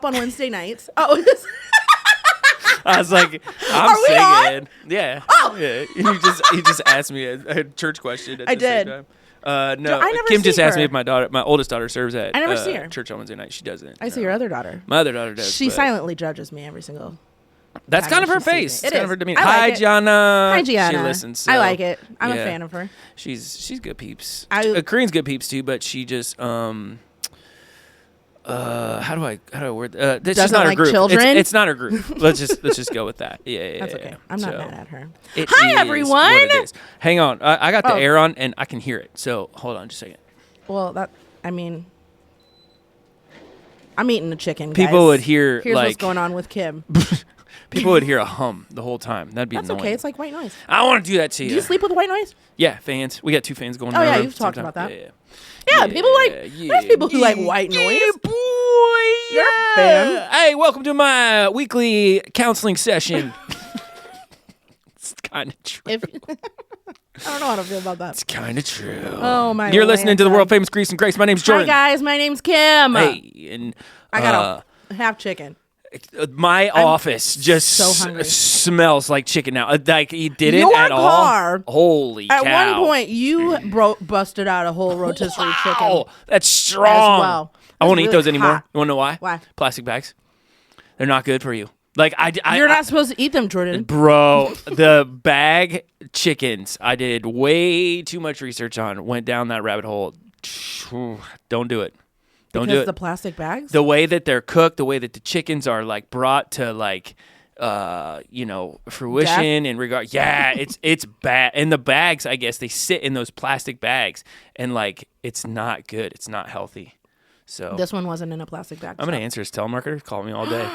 on Wednesday nights. Oh, I was like, I'm singing. Yeah. Oh. Yeah. You just asked me a church question at the same time. No, I never Kim just see asked her. me if my oldest daughter serves at I never see her. church on Wednesday night. She doesn't. I see your other daughter. My other daughter does. She silently judges me every single. That's time kind of her she sees face. me. It's It kind is. of her demeanor. I like Hi, it. Gianna. Hi, Gianna. She listens. So, I like it. I'm a yeah. fan of her. She's good peeps. I- Korean's good peeps too, but she just how do I word that's just Doesn't not her like group. children? It's not her group. let's just go with that. Yeah. That's okay. I'm not mad at her. It Hi, is everyone. what it is. Hang on. I got the Oh. air on and I can hear it. So hold on just a second. Well, I'm eating a chicken. People guys. would hear Here's like what's going on with Kim. people would hear a hum the whole time. That'd be That's annoying. okay. It's like white noise. I don't want to do that to you. Do you sleep with white noise? Yeah, fans. We got 2 fans going. Oh, in yeah, our room you've at the same talked time. about that. Yeah. Yeah, people like. There's people who like white noise. Yeah, boy. You're a fan. Hey, welcome to my weekly counseling session. It's kind of true. I don't know how to feel about that. It's kind of true. Oh my! You're listening to the Lanta. world famous Grease and Grace. My name's Jordan. Hi guys, my name's Kim. Hey, and I got a half chicken. my office just so hungry. smells like chicken now. Like he didn't Your at car, all. Holy At cow! one point, you busted out a whole rotisserie chicken. Oh, that's strong. As well. I won't It's eat really those anymore. hot. You want to know why? Why? Plastic bags. They're not good for you. Like You're not supposed to eat them, Jordan. Bro, the bag chickens, I did way too much research on. Went down that rabbit hole. Don't do it. Don't do Because it. the plastic bags? The way that they're cooked, the way that the chickens are like brought to like fruition and regard. Yeah, it's bad. And the bags, I guess, they sit in those plastic bags and like it's not good. It's not healthy. So This one wasn't in a plastic bag. I'm gonna answer his telemarketer. Call me all day.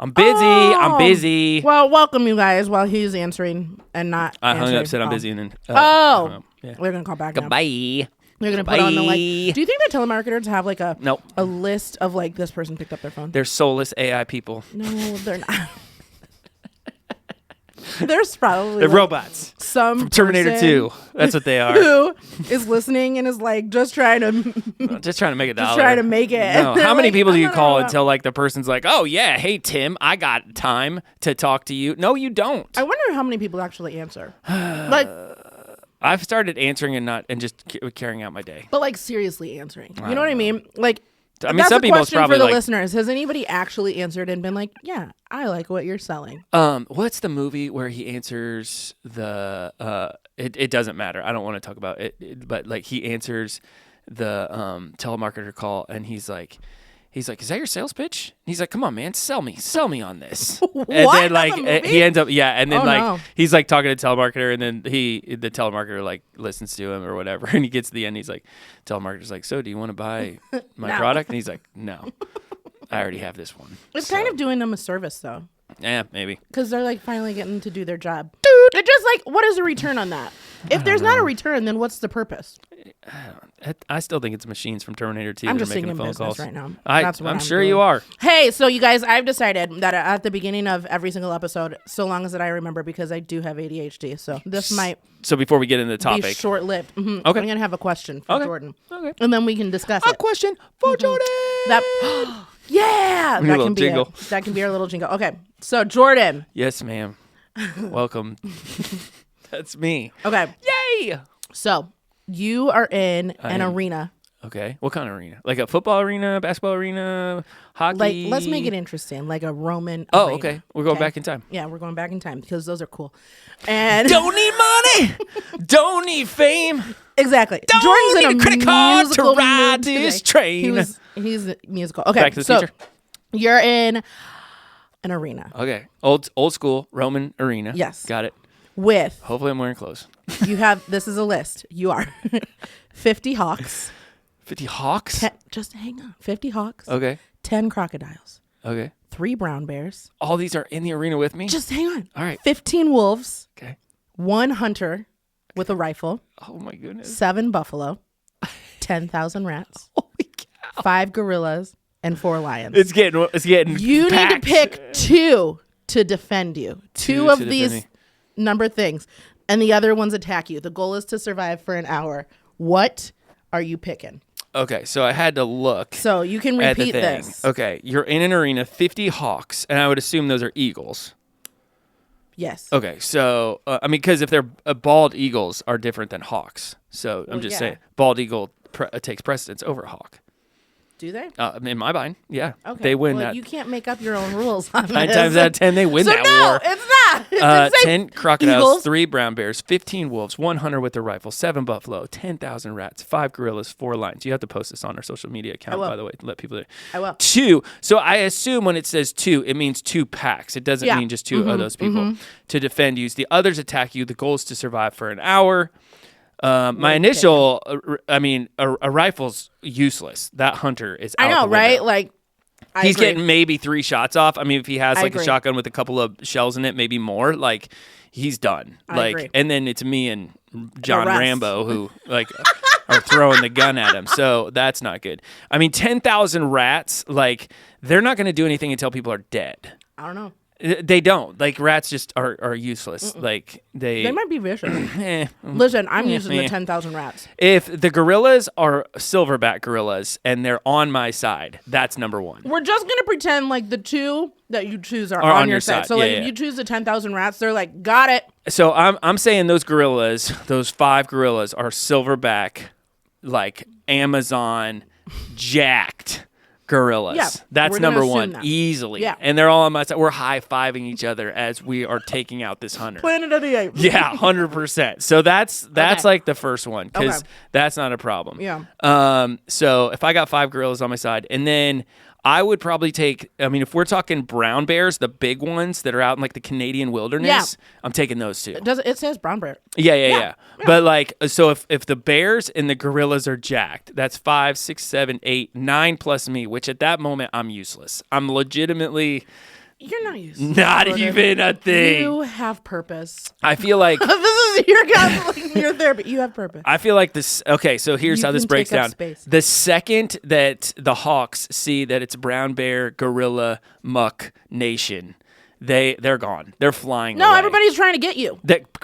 I'm busy. I'm busy. Well, welcome you guys while he's answering and not I hung answering. up, said I'm Oh. busy, and then Yeah. We're gonna call back now. Goodbye. They're gonna put on the like. Bye. Do you think that telemarketers have like a Nope. a list of like this person picked up their phone? They're soulless AI people. No, they're not. There's probably They're like, robots. some From Terminator person 2. That's what they are. who is listening and is like just trying to Just trying to make a dollar. trying to make it. No. They're How many like, people do you "I'm call not- until like the person's like, oh yeah, hey Tim, I got time to talk to you? No, you don't. I wonder how many people actually answer. Like, I've started answering and just carrying out my day. but like seriously answering. You know what I mean? Like, I mean, that's some a people it's question probably for the like, listeners. Has anybody actually answered and been like, "Yeah, I like what you're selling"? what's the movie where he answers the it doesn't matter. I don't want to talk about it, but like he answers the telemarketer call and he's like, is that your sales pitch? And he's like, come on, man, sell me on this. And then like That's a movie? he ends up, and then Oh, like no. he's like talking to telemarketer, and then the telemarketer like listens to him or whatever, and he gets to the end, he's like, telemarketer's like, so do you want to buy my No. product? And he's like, no, I already have this one. It's kind of doing them a service though, Yeah, maybe. because they're like finally getting to do their job. They're just like, what is a return on that? If there's not a return, then what's the purpose? I still think it's machines from Terminator 2 I'm that just are making thinking phone business calls right now. I'm That's what I'm sure doing. you are. Hey, so you guys, I've decided that at the beginning of every single episode, so long as that I remember, because I do have ADHD, so this might So before we get into the be topic, short-lived. Okay. I'm gonna have a question for Okay. Jordan, Okay. and then we can discuss a it. question for Jordan. That, yeah, We need a that little can be jingle. it. That can be our little jingle. Okay, so Jordan. Yes, ma'am. Welcome. That's me. Okay, Yay! so you are in an am. arena. Okay. What kind of arena? Like a football arena, basketball arena, hockey? Like, let's make it interesting, like a Roman. Oh, arena, okay. We're going back in time. Yeah, we're going back in time because those are cool. And Don't need money. Don't need fame. exactly. Don't Jordan's in need a a credit card to musical ride mood this today. train. He's musical. Okay, Back to the so future. you're in an arena Okay. Old school Roman arena. Yes. Got it. with Hopefully I'm wearing clothes. you have. This is a list. You are 50 hawks. 50 hawks? Just hang on. 50 hawks. Okay. 10 crocodiles. Okay. 3 brown bears. All these are in the arena with me? Just hang on. All right. 15 wolves. Okay. 1 hunter with a rifle. Oh my goodness. 7 buffalo. 10,000 rats. Holy cow. 5 gorillas. And 4 lions. It's getting You packed. need to pick 2 to defend you. Two to of defend these me. number things. And the other ones attack you. The goal is to survive for an hour. What are you picking? Okay, so I had to look. So you can at the repeat thing. this. Okay, you're in an arena, 50 hawks, and I would assume those are eagles. Yes. Okay, so I mean, because if they're bald eagles are different than hawks, so I'm just saying bald eagle takes precedence over hawk. Do they? In my mind, yeah. Okay. They win well, that. You can't make up your own rules on 9 this. times out of 10, they win so that no, war. it's not. It's 10 crocodiles, eagles. 3 brown bears, 15 wolves, 1 hunter with a rifle, 7 buffalo, 10,000 rats, 5 gorillas, 4 lions. You have to post this on our social media account, by the way, to let people know. I will. 2. So I assume when it says 2, it means 2 packs. It doesn't mean just 2 of those people to defend you. The others attack you. The goal is to survive for an hour. My initial, a rifle's useless. That hunter is out I know, the window. right? Like, he's getting maybe 3 shots off. I mean, if he has like agree. a shotgun with a couple of shells in it, maybe more, like he's done. I agree. And then it's me and John rest. Rambo who like are throwing the gun at him. So that's not good. I mean, 10,000 rats, like they're not going to do anything until people are dead. I don't know. They don't. Like rats just are useless. Like They might be vicious. Listen, I'm using the 10,000 rats. If the gorillas are silverback gorillas and they're on my side, that's number 1. We're just going to pretend like the 2 that you choose are on your side. So like if you choose the 10,000 rats, they're like, got it. So I'm saying those gorillas, those 5 gorillas are silverback, like Amazon jacked gorillas. Yeah, that's we're gonna number assume 1 that. easily. Yeah. And they're all on my side. We're high-fiving each other as we are taking out this hunter. Planet of the Apes. Yeah, 100%. So that's Okay. like the first one because Okay. that's not a problem. Yeah. So if I got 5 gorillas on my side, and then I would probably take. I mean, if we're talking brown bears, the big ones that are out in like the Canadian wilderness, I'm taking those 2. It says brown bear. Yeah. But like, so if the bears and the gorillas are jacked, that's 5, 6, 7, 8, 9 plus me. Which at that moment I'm useless. I'm legitimately. You're not useless. Not Jordan. even a thing. You have purpose. I feel like This is your therapy. You have purpose. I feel like this. Okay, so here's You how this can breaks take up down. space. The second that the hawks see that it's brown bear, gorilla, muck nation, they're gone. They're flying. No, away. everybody's trying to get you.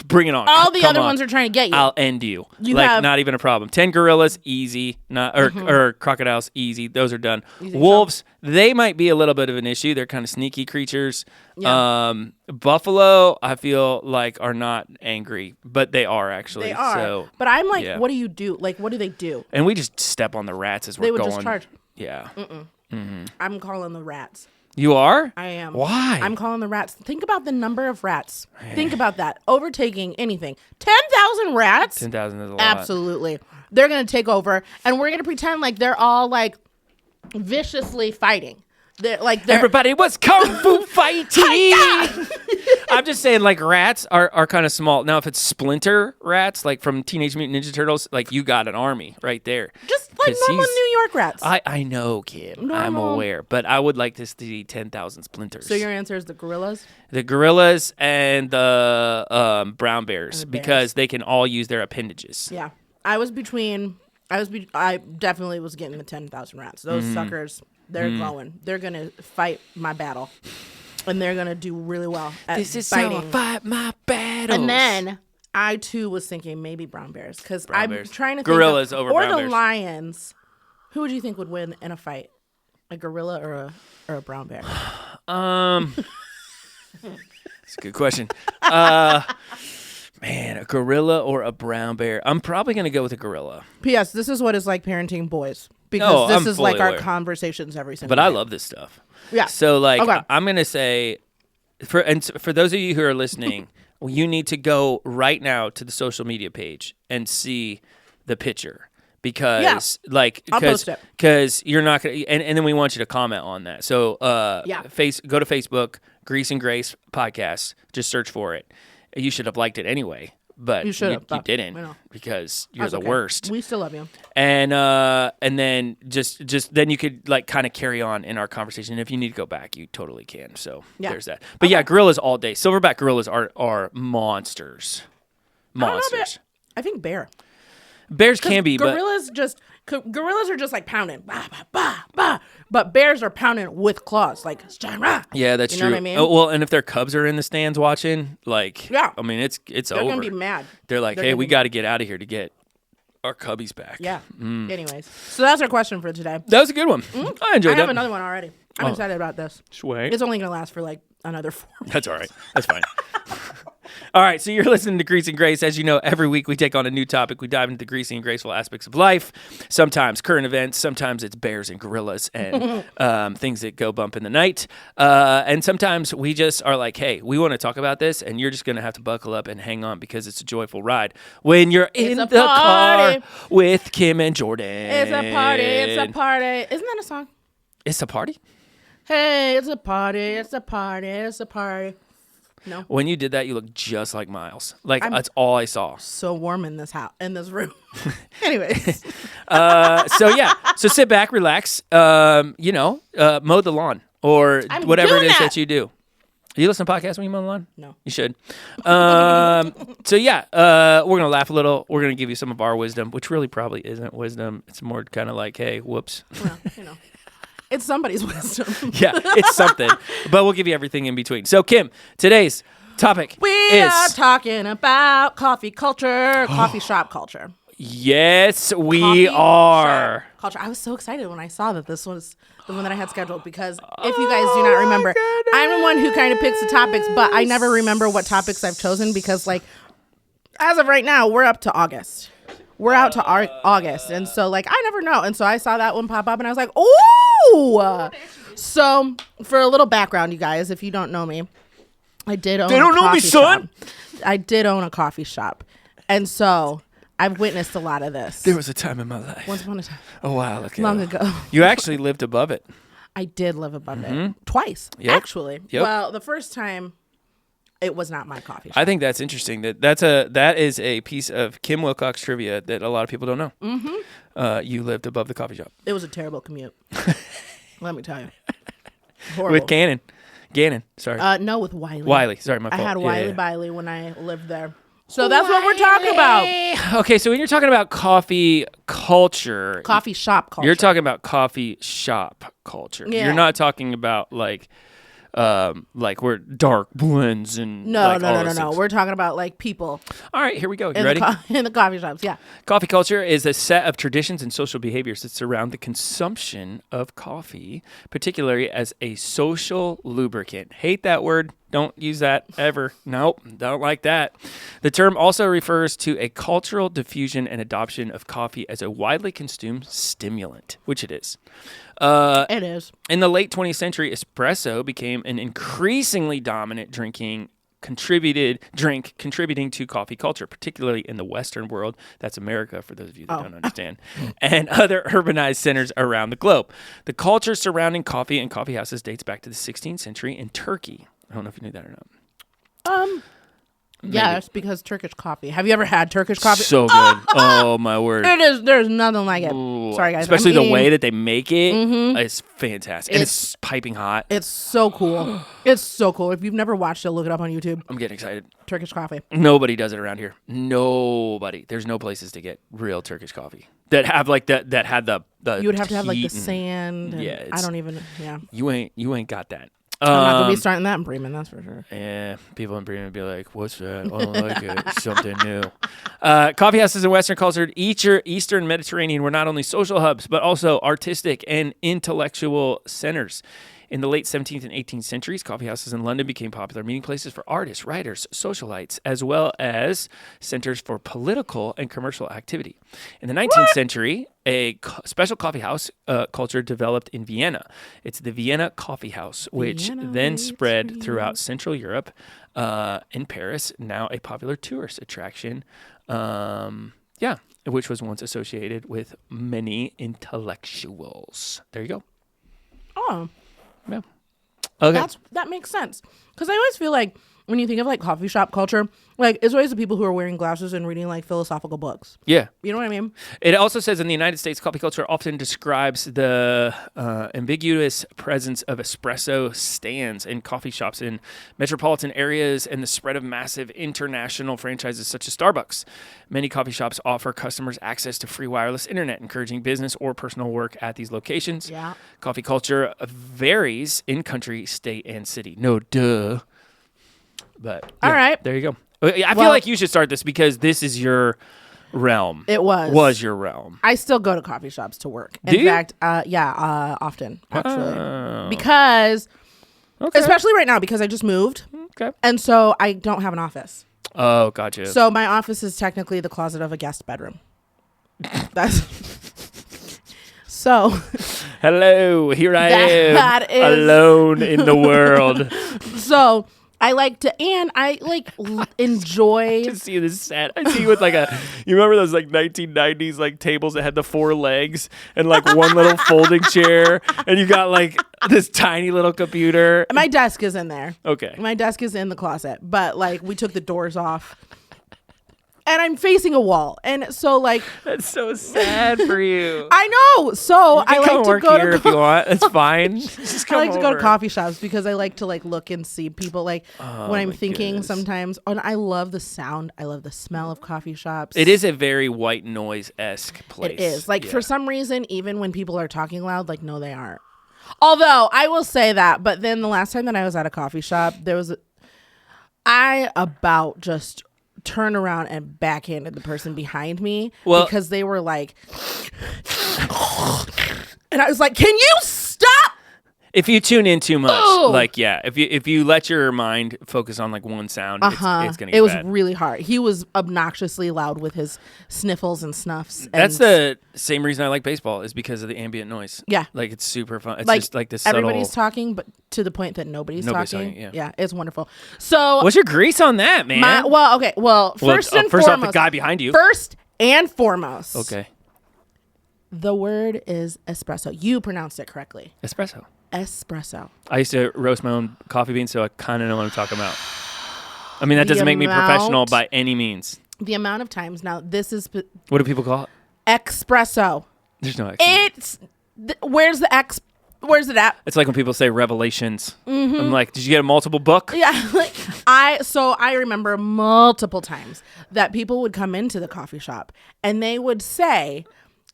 Bring it on. All the Come other on. ones are trying to get you. I'll end you. You like have- not even a problem. 10 gorillas, easy. Not or crocodiles, easy. Those are done. Easy Wolves, they might be a little bit of an issue. They're kind of sneaky creatures. Yeah. Buffalo, I feel like are not angry, but they are actually. They are. So, but I'm like, yeah. what do you do? Like, what do they do? and we just step on the rats as we're They would going. just charge. Yeah. I'm calling the rats. You are? I am. Why? I'm calling the rats. Think about the number of rats. Think about that. Overtaking anything. 10,000 rats? 10,000 is a lot. Absolutely. They're going to take over, and we're going to pretend like they're all like viciously fighting. They're Everybody was kung fu fighting. I'm just saying, like, rats are kind of small. Now, if it's splinter rats, like from Teenage Mutant Ninja Turtles, like, you got an army right there. just like 'Cause normal he's- New York rats. I know, Kim. I'm Normal. aware. But I would like to see 10,000 splinters. So your answer is the gorillas? The gorillas and the brown bears, And the bears. because they can all use their appendages. Yeah. I definitely was getting the 10,000 rats. Those suckers, they're going. They're going to fight my battle. And they're going to do really well at This is fighting. how I fight my battles. And then I, too, was thinking maybe brown bears. Because Brown I'm bears. trying to think Gorillas of, over or brown the bears. lions. Who would you think would win in a fight? A gorilla or a brown bear? That's a good question. Man, a gorilla or a brown bear? I'm probably going to go with a gorilla. P.S. This is what is like parenting boys. Because Oh, this I'm is like fully our aware. conversations every single But day. I love this stuff. Yeah. So, like, Okay. I'm going to say, for those of you who are listening, you need to go right now to the social media page and see the picture. Because, I'll post it. because you're not going to, and then we want you to comment on that. So, go to Facebook, Grease and Grace podcast, just search for it. You should have liked it anyway, but You should have, you but, didn't you know. because you're That's the okay. worst. We still love you. And then just then you could like kind of carry on in our conversation. And if you need to go back, you totally can. So Yeah. there's that. But yeah, gorillas all day. Silverback gorillas are monsters. Monsters. I think bear. Bears can be, but gorillas are just like pounding, bah, bah, bah, bah. But bears are pounding with claws, like yeah, that's you true. know what I mean? Oh, well, and if their cubs are in the stands watching, like, Yeah. I mean, it's They're over. gonna be mad. They're like, They're hey, gonna we be got to get out of here to get Our cubby's back. Yeah. Anyways, so that's our question for today. That was a good one. I enjoyed that. I have another one already. I'm excited about this. Sweet. It's only going to last for like another 4 weeks. That's all right. That's fine. All right, so you're listening to Grease and Grace. As you know, every week we take on a new topic. We dive into the greasy and graceful aspects of life. Sometimes current events. Sometimes it's bears and gorillas and things that go bump in the night. And sometimes we just are like, hey, we want to talk about this, and you're just going to have to buckle up and hang on because it's a joyful ride. When you're in the car with Kim and Jordan. It's a party. It's a party. Isn't that a song? It's a party? Hey, it's a party. It's a party. It's a party. No. When you did that, you look just like Miles. Like, that's all I saw. So warm in this house, in this room. Anyways. So sit back, relax, mow the lawn or whatever it is that you do. You listen to podcasts when you mow the lawn? No. You should. We're going to laugh a little. We're going to give you some of our wisdom, which really probably isn't wisdom. It's more kind of like, hey, whoops. Well, it's somebody's wisdom. Yeah, it's something. But we'll give you everything in between. So, Kim, today's topic are talking about coffee culture, coffee shop culture. Yes, we are. Culture. I was so excited when I saw that this was the one that I had scheduled because if you guys do not remember, I'm the one who kind of picks the topics, but I never remember what topics I've chosen because, like, as of right now, we're up to August. We're out to August. And so, like, I never know. And so I saw that one pop up and I was like, ooh. So for a little background, you guys, if you don't know me, I did own a coffee shop. They don't know me, son. I did own a coffee shop. And so I've witnessed a lot of this. There was a time in my life. Once upon a time. A while ago. Long ago. You actually lived above it. I did live above it. Twice, actually. Yep. Well, the first time, it was not my coffee shop. I think that's interesting. That is a piece of Kim Wilcox trivia that a lot of people don't know. Mm-hmm. You lived above the coffee shop. It was a terrible commute. Let me tell you. Horrible. With Gannon. Sorry. No, with Wiley. Wiley. Sorry, my fault. I had Wiley Biley when I lived there. So that's what we're talking about. Okay, so when you're talking about coffee culture, coffee shop culture, you're talking about coffee shop culture. Yeah. You're not talking about like we're dark blends and no. We're talking about like people. All right, here we go. You ready? In the coffee shops, yeah. Coffee culture is a set of traditions and social behaviors that surround the consumption of coffee, particularly as a social lubricant. Hate that word. Don't use that ever. Nope, don't like that. The term also refers to a cultural diffusion and adoption of coffee as a widely consumed stimulant, which it is. It is. In the late 20th century, espresso became an increasingly dominant drink contributing to coffee culture, particularly in the Western world. That's America, for those of you that don't understand, and other urbanized centers around the globe. The culture surrounding coffee and coffee houses dates back to the 16th century in Turkey. I don't know if you knew that or not. Yes, because Turkish coffee. Have you ever had Turkish coffee? So good. Oh, my word. It is. There's nothing like it. Ooh, sorry, guys. Especially the way that they make it is fantastic. And it's piping hot. It's so cool. It's so cool. If you've never watched it, look it up on YouTube. I'm getting excited. Turkish coffee. Nobody does it around here. Nobody. There's no places to get real Turkish coffee that have like that had the you would have to have like the sand. Yeah. I don't even. Yeah. You ain't got that. I'm not going to be starting that in Bremen, that's for sure. Yeah, people in Bremen would be like, what's that? I don't like it. It's something new. Coffee houses in Western culture, Eastern Mediterranean, were not only social hubs, but also artistic and intellectual centers. In the late 17th and 18th centuries, coffee houses in London became popular meeting places for artists, writers, socialites, as well as centers for political and commercial activity. In the 19th century, a special coffee house culture developed in Vienna. It's the Vienna Coffee House, which then spread throughout Central Europe. In Paris, now a popular tourist attraction. Which was once associated with many intellectuals. There you go. Oh. Yeah. Okay. That makes sense. Because I always feel like when you think of like coffee shop culture, like it's always the people who are wearing glasses and reading like philosophical books. Yeah. You know what I mean? It also says in the United States, coffee culture often describes the ambiguous presence of espresso stands in coffee shops in metropolitan areas and the spread of massive international franchises such as Starbucks. Many coffee shops offer customers access to free wireless internet, encouraging business or personal work at these locations. Yeah. Coffee culture varies in country, state, and city. No duh. But all right. There you go. I feel like you should start this because this is your realm. It was. Was your realm. I still go to coffee shops to work. Do you? Fact, often, actually. Because, especially right now, because I just moved. Okay. And so I don't have an office. Oh, gotcha. So my office is technically the closet of a guest bedroom. That's... So... Hello, here I am, alone in the world. So... I like to, and I like enjoy. I can see this set. I see you with like you remember those like 1990s like tables that had the 4 legs and like one little folding chair, and you got like this tiny little computer. My desk is in there. Okay. My desk is in the closet, but like we took the doors off. And I'm facing a wall. And so like that's so sad for you. I know. So I like to go here to if you want. It's fine. Just come I like to go to over. coffee shops because I like to like look and see people like when I'm thinking sometimes. And I love the sound. I love the smell of coffee shops. It is a very white noise-esque place. It is. Like for some reason, even when people are talking loud, like no, they aren't. Although I will say that, but then the last time that I was at a coffee shop, I about just turned around and backhanded the person behind me because they were like, and I was like, can you stop? If you tune in too much, if you let your mind focus on like one sound, it's gonna get bad. It was really hard. He was obnoxiously loud with his sniffles and snuffs. That's the same reason I like baseball is because of the ambient noise. Yeah, like it's super fun. It's like, just like this. Everybody's talking, but to the point that nobody's talking. Yeah, it's wonderful. So, what's your grease on that, man? First and first foremost, off, the guy behind you. First and foremost, okay. The word is espresso. You pronounced it correctly. Espresso. I used to roast my own coffee beans, so I kind of know what I'm talking about. I mean, that doesn't make me professional by any means. The amount of times now, this is... What do people call it? Espresso. There's no X. Where's the X? Where's it at? It's like when people say revelations. Mm-hmm. I'm like, did you get a multiple book? Yeah. I remember multiple times that people would come into the coffee shop and they would say...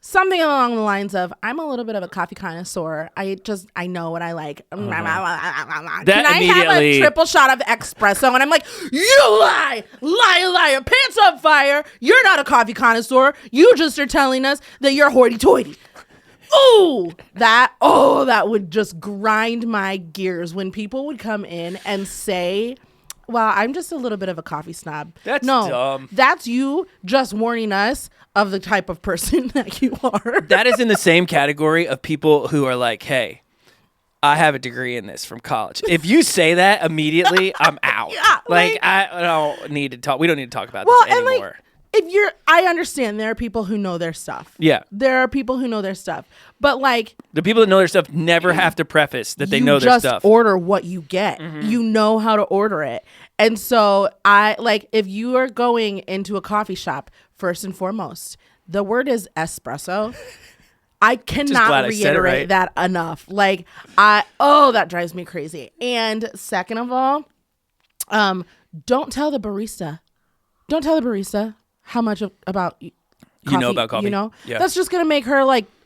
something along the lines of, I'm a little bit of a coffee connoisseur. I know what I like. Can I have a triple shot of espresso? And I'm like, you lie, liar, pants on fire. You're not a coffee connoisseur. You just are telling us that you're hoity-toity. Ooh, that would just grind my gears when people would come in and say, well, I'm just a little bit of a coffee snob. That's dumb. That's you just warning us of the type of person that you are. That is in the same category of people who are like, hey, I have a degree in this from college. If you say that immediately, I'm out. Yeah, I don't need to talk. We don't need to talk about this anymore. I understand there are people who know their stuff. Yeah. There are people who know their stuff. But like the people that know their stuff never have to preface that they know their stuff. You just order what you get. Mm-hmm. You know how to order it. And so if you are going into a coffee shop, first and foremost, the word is espresso. I cannot reiterate that enough. That drives me crazy. And second of all, don't tell the barista. Don't tell the barista how much about coffee you know about coffee. Yeah. That's just going to make her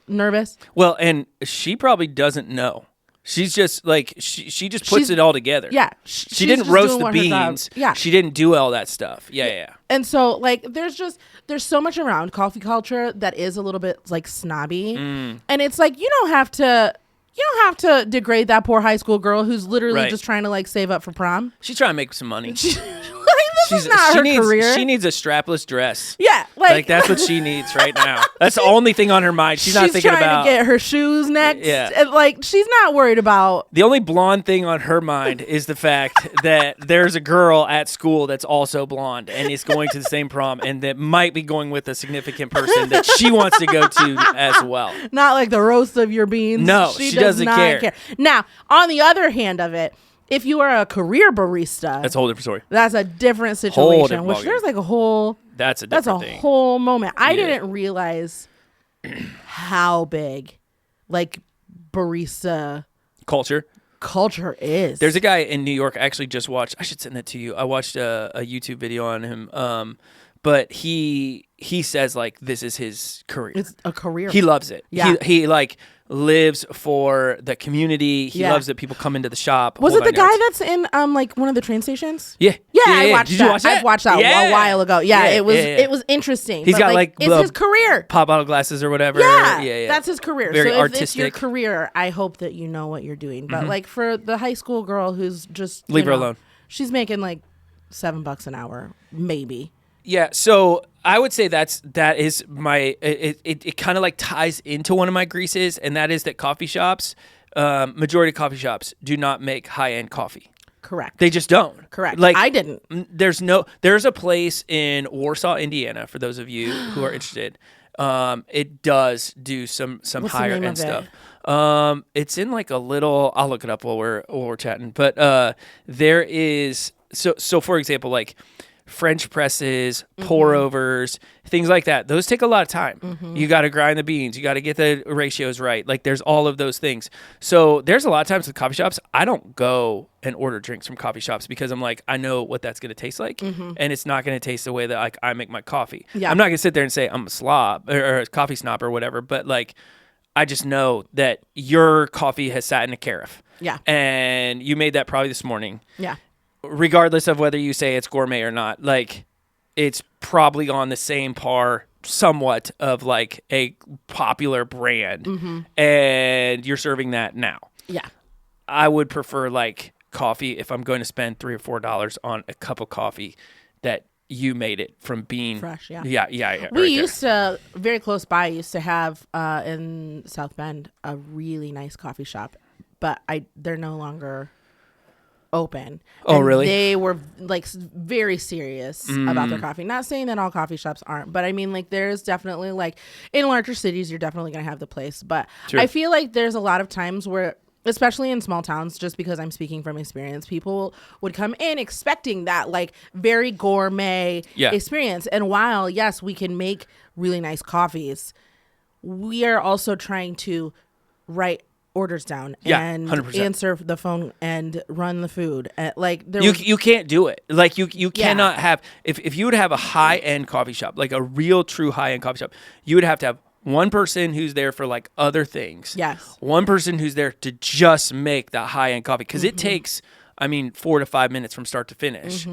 nervous. Well, and she probably doesn't know. She's just she just puts it all together. Yeah. She didn't roast the beans. Yeah. She didn't do all that stuff. Yeah. And so there's so much around coffee culture that is a little bit snobby. And it's you don't have to degrade that poor high school girl who's literally just trying to save up for prom. She's trying to make some money. This is not her career. She needs a strapless dress. Yeah, that's what she needs right now. That's the only thing on her mind. She's not thinking about. She's trying to get her shoes next. Yeah, and, she's not worried about. The only blonde thing on her mind is the fact that there's a girl at school that's also blonde and is going to the same prom and that might be going with a significant person that she wants to go to as well. Not like the roast of your beans. No, she doesn't care. Now, on the other hand of it. If you are a career barista, that's a whole different story. That's a different situation. There's a whole. That's a different thing. Whole moment. I didn't realize how big, barista culture is. There's a guy in New York. I actually just watched. I should send that to you. I watched a YouTube video on him. But he says this is his career. It's a career. He loves it. Yeah. He lives for the community. He loves that people come into the shop. Was it the guy that's in like one of the train stations? Yeah. I watched Did that. you watch that? I've watched that a while ago. It was interesting. He's got like it's his career. Pop bottle glasses or whatever. Yeah, that's his career. Very so if artistic. it's your career, I hope that you know what you're doing. But like for the high school girl who's just leave her alone. She's making like $7 an hour, maybe. Yeah, so I would say that is my it kind of like ties into one of my greases, and that is that coffee shops, majority of coffee shops do not make high-end coffee. Correct. They just don't. Correct. Like I didn't. There's a place in Warsaw, Indiana, for those of you who are interested. It does do some higher end stuff. It's in like a little. I'll look it up while we're chatting. But there is so for example, like French presses, pour overs, things like that. Those take a lot of time. You got to grind the beans. You got to get the ratios right. Like there's all of those things. So there's a lot of times with coffee shops, I don't go and order drinks from coffee shops because I'm like, I know what that's going to taste like. And it's not going to taste the way that like I make my coffee. Yeah. I'm not going to sit there and say I'm a slob or a coffee snob or whatever. But like, I just know that your coffee has sat in a carafe. Yeah. And you made that probably this morning. Yeah. Regardless of whether you say it's gourmet or not, like it's probably on the same par somewhat of like a popular brand, and you're serving that now. Yeah, I would prefer like coffee if I'm going to spend $3 or $4 on a cup of coffee that you made it from being fresh. Yeah. We used to very close by. Used to have in South Bend a really nice coffee shop, but they're no longer open. Oh, really? They were like very serious about their coffee. Not saying that all coffee shops aren't, but I mean like there's definitely like in larger cities you're definitely going to have the place, but True. I feel like there's a lot of times where, especially in small towns, just because I'm speaking from experience, people would come in expecting that like very gourmet experience. And while yes, we can make really nice coffees, we are also trying to write orders down and 100%. Answer the phone and run the food. Like you can't do it. Like you cannot have if you would have a high end coffee shop, like a real true high end coffee shop, you would have to have one person who's there for like other things. Yes. One person who's there to just make that high end coffee because it takes 4 to 5 minutes from start to finish.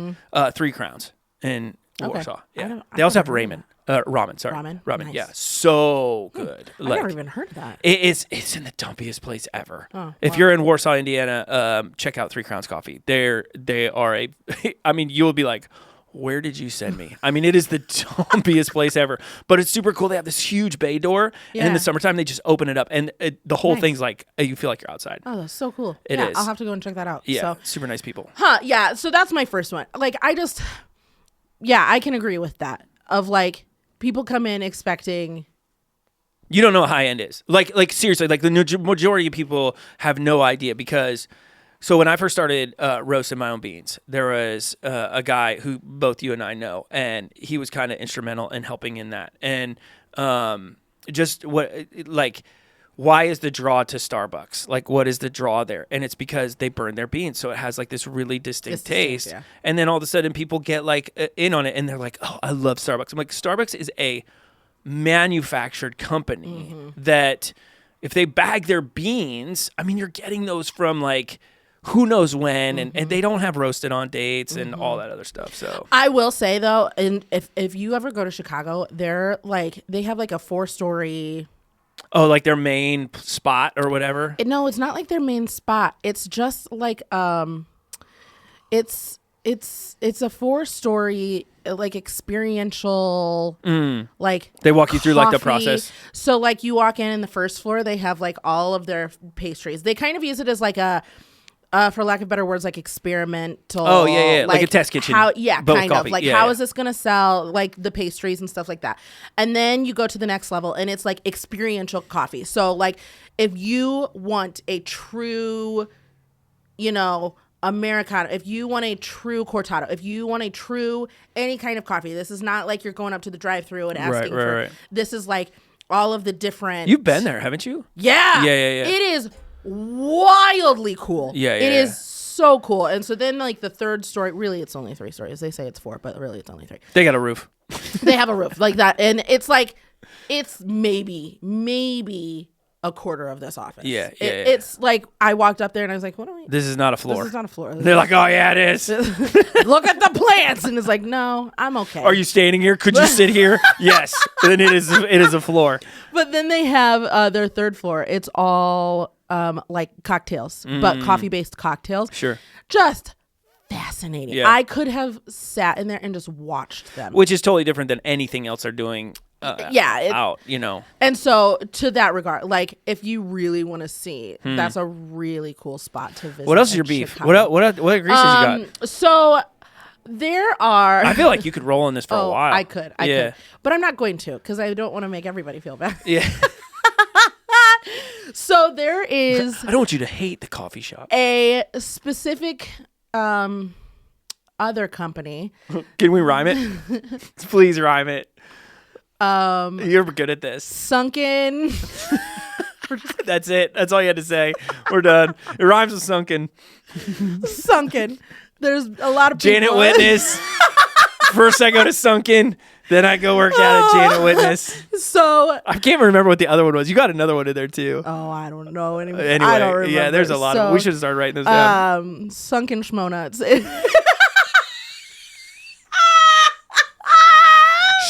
3 Crowns in Warsaw. Yeah. They also have ramen. Ramen, sorry. Ramen, nice. Yeah. So good. I've never even heard of that. It's in the dumpiest place ever. If you're in Warsaw, Indiana, check out 3 Crowns Coffee. They are you'll be like, where did you send me? I mean, it is the dumpiest place ever. But it's super cool. They have this huge bay door. And in the summertime, they just open it up. And the whole thing's like, you feel like you're outside. Oh, that's so cool. It is. I'll have to go and check that out. Yeah, super nice people. Yeah, so that's my first one. Like, I can agree with that. Of like, people come in expecting. You don't know what high end is. Like seriously, like the majority of people have no idea because. So when I first started roasting my own beans, there was a guy who both you and I know, and he was kind of instrumental in helping in that. And just why is the draw to Starbucks? Like, what is the draw there? And it's because they burn their beans, so it has like this really distinct taste. Yeah. And then all of a sudden, people get like in on it, and they're like, "Oh, I love Starbucks." I'm like, Starbucks is a manufactured company that, if they bag their beans, I mean, you're getting those from like who knows when, and they don't have roasted on dates and all that other stuff. So I will say though, and if you ever go to Chicago, they have like a 4-story. Oh, like their main spot or whatever? No, it's not like their main spot. It's just like it's a 4-story like experiential like they walk you through coffee. Like the process. So like you walk in and the first floor they have like all of their pastries. They kind of use it as like a for lack of better words, like experimental. Oh yeah, like a test kitchen. Kind of like how is this gonna sell? Like the pastries and stuff like that. And then you go to the next level, and it's like experiential coffee. So like if you want a true, Americano, if you want a true cortado, if you want a true any kind of coffee, this is not like you're going up to the drive-thru and asking for. Right. This is like all of the different. You've been there, haven't you? Yeah. Yeah. It is wildly cool. It is so cool. And so then like the third story, really it's only 3 stories. They say it's 4, but really it's only 3. They got a roof. They have a roof like that, and it's like it's maybe a quarter of this office. Yeah. It's like I walked up there and I was like, what are we? This is not a floor. This is not a floor. They're like, oh yeah, it is. Look at the plants. And it's like, no, I'm okay. Are you standing here? Could you sit here? Yes. Then it is a floor. But then they have their third floor. It's all like cocktails, but coffee-based cocktails. Sure. Just fascinating. Yeah. I could have sat in there and just watched them. Which is totally different than anything else they're doing out, you know. And so to that regard, like if you really want to see, that's a really cool spot to visit. What else is your beef? What greases you got? So there are... I feel like you could roll on this for a while. I could. But I'm not going to because I don't want to make everybody feel bad. Yeah. So there is... I don't want you to hate the coffee shop. A specific other company. Can we rhyme it? Please rhyme it. You're good at this. Sunken. That's it. That's all you had to say. We're done. It rhymes with sunken. Sunken. There's a lot of people. Janet Witness. First I go to Sunken, then I go work out at Janet Witness. So I can't remember what the other one was. You got another one in there too. Oh, I don't know anymore. Anyway, I don't remember. Yeah, there's a lot of. We should start writing those down. Sunken schmonuts.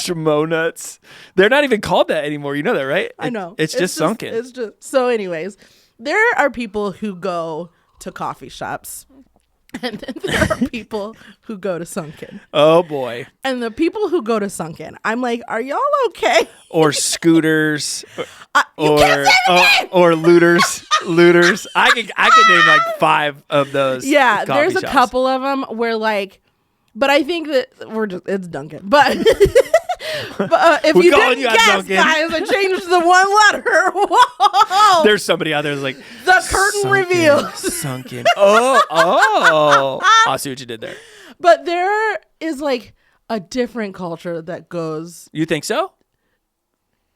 Schmonuts. They're not even called that anymore. You know that, right? I know. It's just sunken. It's just so. Anyways, there are people who go to coffee shops. And then there are people who go to Sunken. Oh, boy. And the people who go to Sunken, I'm like, are y'all okay? Or scooters. You can't say the name! Or looters. Looters. I could name like 5 of those. Yeah, coffee there's a shops. couple of them where like, but I think that it's Dunkin'. But, if you didn't guess, Dunkin'. guys, I changed the one letter. Whoa! There's somebody out there that's like, the curtain reveals. Sunken. Oh. I see what you did there. But there is like a different culture that goes. You think so?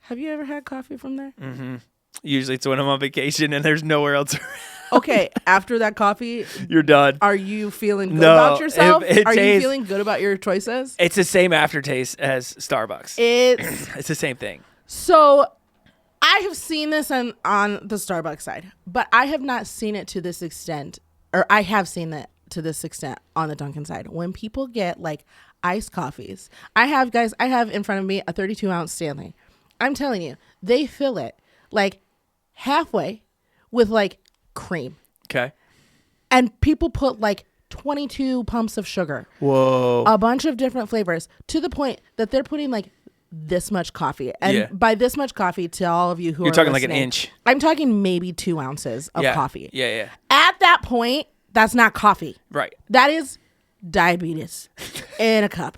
Have you ever had coffee from there? Mm-hmm. Usually it's when I'm on vacation and there's nowhere else around. Okay, after that coffee, you're done. Are you feeling good about yourself? Are you feeling good about your choices? It's the same aftertaste as Starbucks. It's the same thing. So I have seen this on the Starbucks side, but I have not seen it to this extent, or I have seen it to this extent on the Dunkin' side. When people get like iced coffees, I have in front of me a 32-ounce Stanley. I'm telling you, they fill it like halfway with like cream. Okay. And people put like 22 pumps of sugar. Whoa. A bunch of different flavors to the point that they're putting like this much coffee. And by this much coffee, to all of you who You're are talking listening, like an inch. I'm talking maybe 2 ounces of coffee. Yeah. At that point, that's not coffee. Right. That is diabetes in a cup.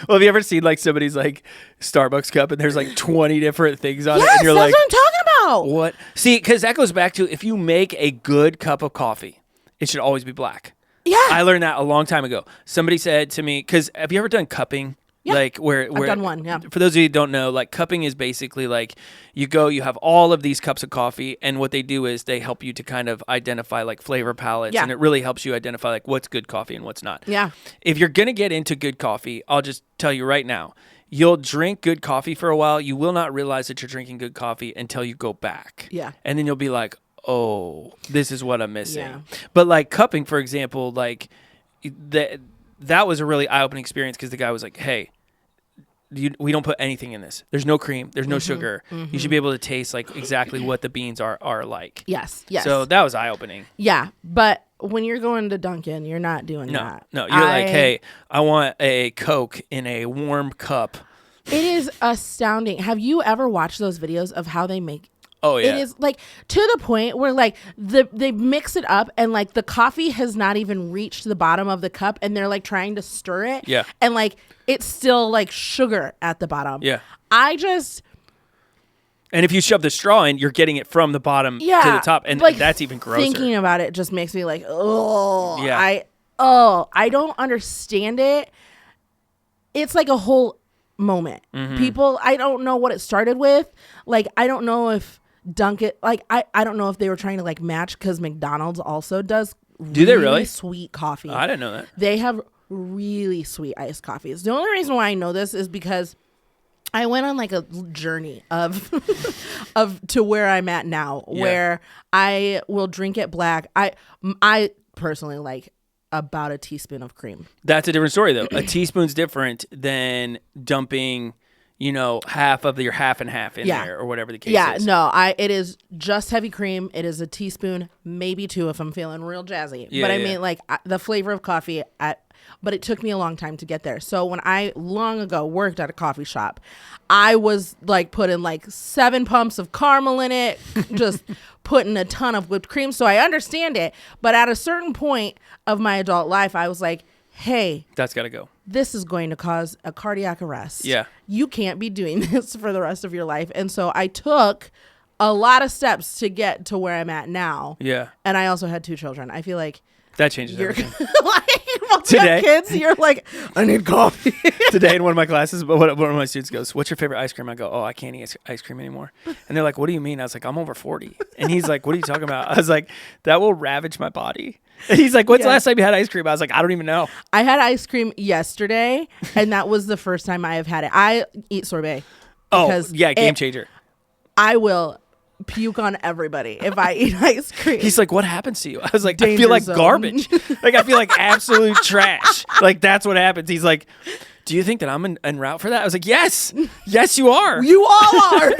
Well, have you ever seen like somebody's like Starbucks cup and there's like 20 different things on it? Yes, And you're that's like, what I'm talking about. What? See, because that goes back to if you make a good cup of coffee, it should always be black. Yeah. I learned that a long time ago. Somebody said to me, because have you ever done cupping? Yeah. Like where I've done one, yeah. For those of you who don't know, like cupping is basically like you have all of these cups of coffee, and what they do is they help you to kind of identify like flavor palettes, and it really helps you identify like what's good coffee and what's not. Yeah. If you're going to get into good coffee, I'll just tell you right now, you'll drink good coffee for a while. You will not realize that you're drinking good coffee until you go back. Yeah. And then you'll be like, oh, this is what I'm missing. Yeah. But like cupping, for example, like that was a really eye-opening experience because the guy was like, hey, we don't put anything in this. There's no cream. There's no sugar. Mm-hmm. You should be able to taste like exactly what the beans are like. Yes. So that was eye-opening. Yeah, but when you're going to Dunkin', you're not doing that. No, you're like, hey, I want a Coke in a warm cup. It is astounding. Have you ever watched those videos of how they make? Oh, yeah. It is like to the point where like they mix it up and like the coffee has not even reached the bottom of the cup and they're like trying to stir it. Yeah. And like it's still like sugar at the bottom. Yeah. And if you shove the straw in, you're getting it from the bottom to the top. And like, that's even grosser. Thinking about it just makes me like, oh, yeah. I don't understand it. It's like a whole moment. Mm-hmm. People, I don't know what it started with. Like, I don't know if Dunkin', like, I don't know if they were trying to like match because McDonald's also does they really? Sweet coffee. I didn't know that. They have really sweet iced coffees. The only reason why I know this is because I went on like a journey of to where I'm at now, where I will drink it black. I personally like about a teaspoon of cream. That's a different story, though. A teaspoon's different than dumping, half of your half and half in there or whatever the case is. Yeah, no, it is just heavy cream. It is a teaspoon, maybe 2 if I'm feeling real jazzy. Yeah, but I mean, like the flavor of coffee, but it took me a long time to get there. So when I long ago worked at a coffee shop, I was like putting like 7 pumps of caramel in it, just putting a ton of whipped cream. So I understand it. But at a certain point of my adult life, I was like, hey, that's got to go. This is going to cause a cardiac arrest. Yeah. You can't be doing this for the rest of your life. And so I took a lot of steps to get to where I'm at now. Yeah. And I also had 2 children. I feel like that changes everything. Once you have kids, you're like, I need coffee. Today in one of my classes, but one of my students goes, what's your favorite ice cream? I go, I can't eat ice cream anymore. And they're like, what do you mean? I was like, I'm over 40. And he's like, what are you talking about? I was like, that will ravage my body. And he's like, what's the last time you had ice cream? I was like, I don't even know. I had ice cream yesterday, and that was the first time I have had it. I eat sorbet. Oh, yeah, game changer. I will puke on everybody if I eat ice cream. He's like, what happens to you? I was like, I feel like garbage. Like, I feel like absolute trash. Like, that's what happens. He's like, do you think that I'm en route for that? I was like, yes. Yes, you are. You all are.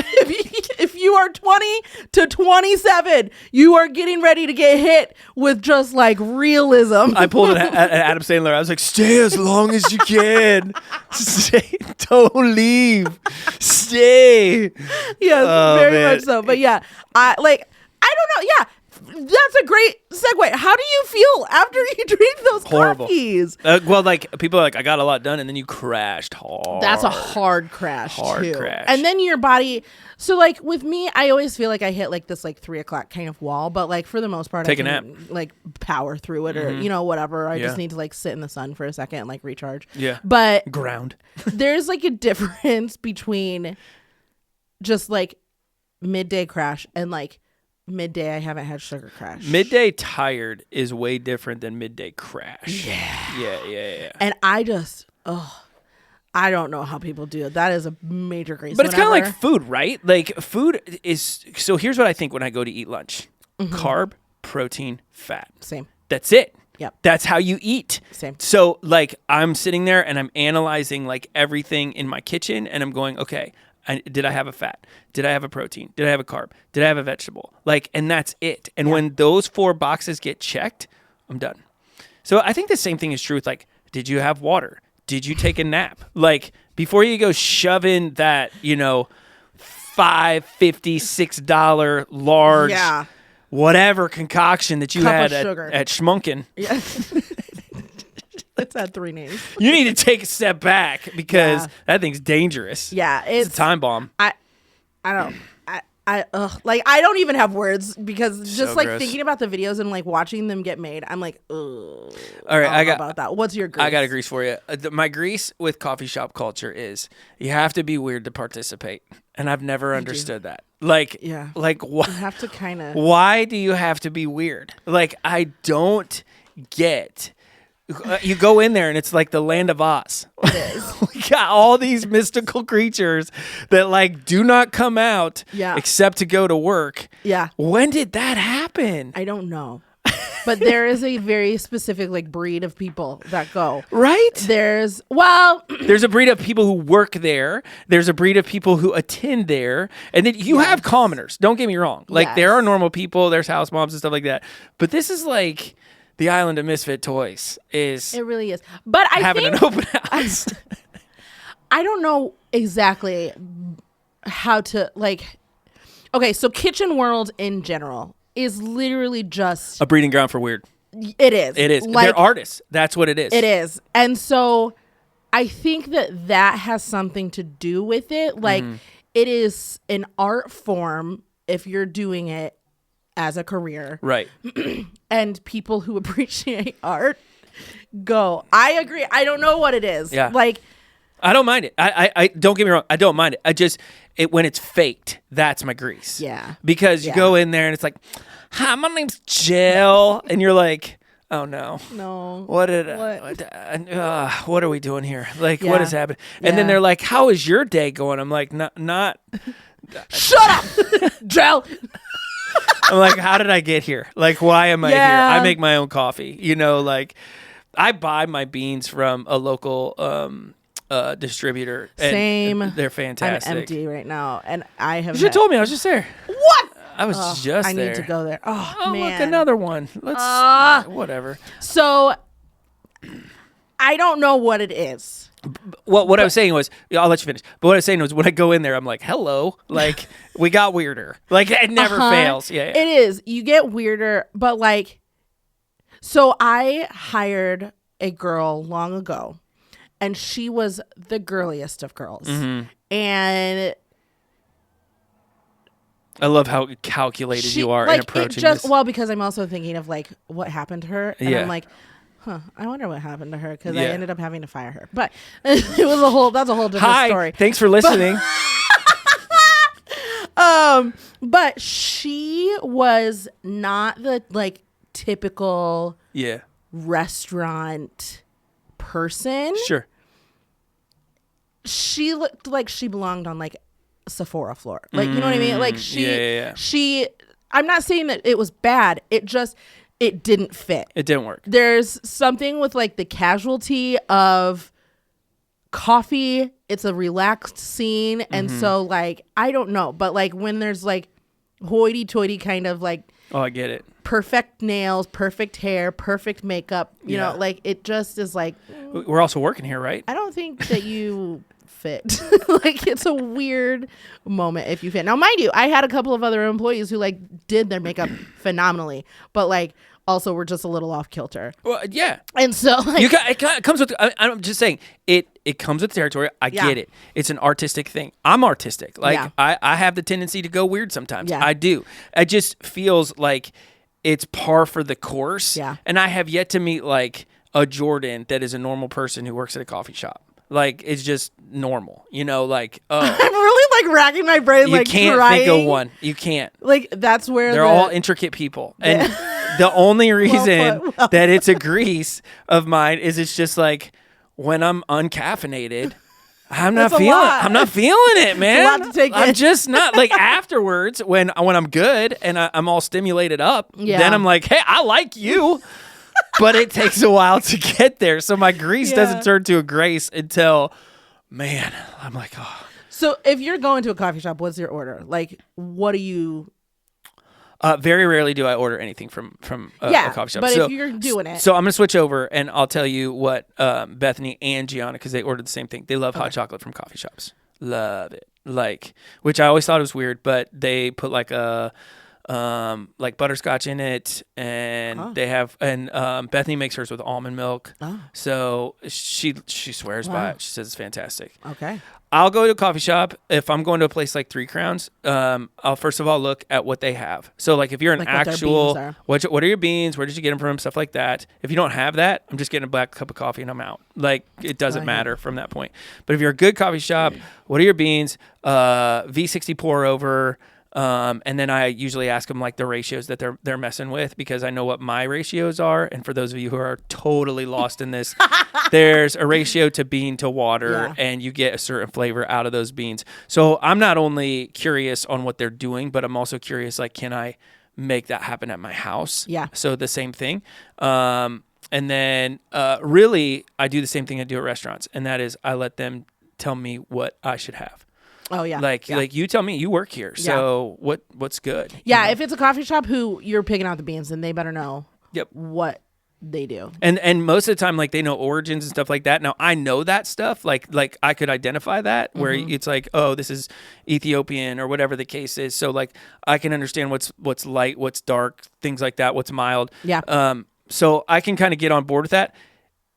If you are 20 to 27, you are getting ready to get hit with just like realism. I pulled it at Adam Sandler. I was like, stay as long as you can. Stay. Don't leave. Stay. Yes, very much so. But yeah, I don't know. Yeah. That's a great segue. How do you feel after you drink those coffees? Well, like people are like, I got a lot done, and then you crashed hard. That's a hard crash. Hard crash. And then your body. So like with me, I always feel like I hit like this like 3 o'clock kind of wall, but like for the most part, take I a nap, like power through it or whatever. I just need to like sit in the sun for a second and like recharge. Yeah. But ground. There's like a difference between just like midday crash and like midday I haven't had sugar crash. Midday tired is way different than midday crash. Yeah. And I just I don't know how people do it. That is a major grace. But it's kind of like food, right? Like food is, so here's what I think when I go to eat lunch. Carb, protein, fat. Same. That's it. Yep. That's how you eat. Same. So like I'm sitting there and I'm analyzing like everything in my kitchen and I'm going, okay, did I have a fat? Did I have a protein? Did I have a carb? Did I have a vegetable? Like, and that's it. And when those 4 boxes get checked, I'm done. So I think the same thing is true with like, did you have water? Did you take a nap? Like before you go shoving that, $5, $50, $6 large, whatever concoction that you had at Schmunkin. Yeah. It's had 3 names. You need to take a step back because that thing's dangerous. Yeah, it's a time bomb. I don't even have words because just like gross. thinking about the videos and like watching them get made, I'm like, ugh. All right, I got about that. What's your grease? I got a grease for you. My grease with coffee shop culture is you have to be weird to participate, and I've never understood that. Like, like what? You have to kind of. Why do you have to be weird? Like, I don't get. You go in there and it's like the land of Oz. It is. We got all these mystical creatures that like do not come out except to go to work. Yeah. When did that happen? I don't know. But there is a very specific like breed of people that go. Right? There's a breed of people who work there. There's a breed of people who attend there. And then you have commoners. Don't get me wrong. Like there are normal people, there's house moms and stuff like that. But this is like the island of misfit toys is. It really is. But I having think an open house. I don't know exactly how to like. Okay, so kitchen world in general is literally just a breeding ground for weird. It is. It is. Like, they're artists. That's what it is. It is. And so I think that has something to do with it. Like it is an art form if you're doing it as a career. Right. And people who appreciate art go. I agree. I don't know what it is. Yeah. Like I don't mind it. I don't get me wrong. I don't mind it. I just when it's faked, that's my grease. Yeah. Because you go in there and it's like, hi, my name's Jill, and you're like, oh no. What are we doing here? Like, what is happening? And then they're like, how is your day going? I'm like, not Shut up, Drell. I'm like, how did I get here? Like, why am I here? I make my own coffee. You know, like I buy my beans from a local distributor. Same. And they're fantastic. I'm empty right now, and I have. You should have told me. I was just there. What? I was just I there. need to go there. Oh man. Look, another one. Let's whatever. So I don't know what it is. Well, what I was saying was, I'll let you finish. But what I was saying was, when I go in there, I'm like, hello. Like, we got weirder. Like, it never fails. Yeah. It is. You get weirder, but like, so I hired a girl long ago, and she was the girliest of girls. Mm-hmm. And I love how calculated you are in approaching this. Well, because I'm also thinking of like what happened to her. And I'm like, I wonder what happened to her, because I ended up having to fire her. But that's a whole different story. Thanks for listening. But she was not the like typical restaurant person. Sure. She looked like she belonged on like Sephora floor. Like, you know what I mean? Like she I'm not saying that it was bad. It didn't fit. It didn't work. There's something with like the casualty of coffee. It's a relaxed scene. And so like, I don't know. But like when there's like hoity-toity kind of like. Oh, I get it. Perfect nails, perfect hair, perfect makeup. You know, like it just is like. We're also working here, right? I don't think that you fit. Like it's a weird moment if you fit. Now, mind you, I had a couple of other employees who like did their makeup phenomenally, but like also were just a little off kilter. Well, yeah. And so like, it comes with. I'm just saying it comes with territory. I get it. It's an artistic thing. I'm artistic. Like I have the tendency to go weird sometimes. I do. It just feels like it's par for the course. Yeah. And I have yet to meet like a Jordan that is a normal person who works at a coffee shop. Like, it's just normal, you know, like, oh. I'm really like racking my brain, you like can't trying. think of one. You can't. Like, that's where they're all intricate people. And the only reason that it's a grease of mine is it's just like when I'm uncaffeinated, I'm not feeling it, man. It's a lot to take I'm in. just not like afterwards when I'm good and I'm all stimulated up. Then I'm like, hey, I like you. But it takes a while to get there. So my grease doesn't turn to a grace until, man, I'm like, oh. So if you're going to a coffee shop, what's your order? Like, what do you? Very rarely do I order anything from a coffee shop. But if you're doing it. So I'm going to switch over and I'll tell you what Bethany and Gianna, because they ordered the same thing. They love hot chocolate from coffee shops. Love it. Like, which I always thought was weird, but they put like a... like butterscotch in it, and they have, and Bethany makes hers with almond milk. So she swears by it. She says it's fantastic. Okay. I'll go to a coffee shop if I'm going to a place like Three Crowns. I'll first of all look at what they have. So like if you're an actual, what are your beans? Where did you get them from? Stuff like that. If you don't have that, I'm just getting a black cup of coffee and I'm out. Like it doesn't matter from that point. But if you're a good coffee shop, what are your beans? V60 pour over. And then I usually ask them like the ratios that they're messing with, because I know what my ratios are. And for those of you who are totally lost in this, there's a ratio to bean to water, and you get a certain flavor out of those beans. So I'm not only curious on what they're doing, but I'm also curious, like, can I make that happen at my house? Yeah. So the same thing. And then really I do the same thing I do at restaurants, and that is I let them tell me what I should have. Oh yeah. Like you tell me, you work here, so what's good? Yeah, you know? if it's a coffee shop who you're picking out the beans, then they better know what they do. And most of the time, like, they know origins and stuff like that. Now I know that stuff, like I could identify that where it's like, oh, this is Ethiopian or whatever the case is. So like I can understand what's light, what's dark, things like that, what's mild. Yeah. So I can kind of get on board with that.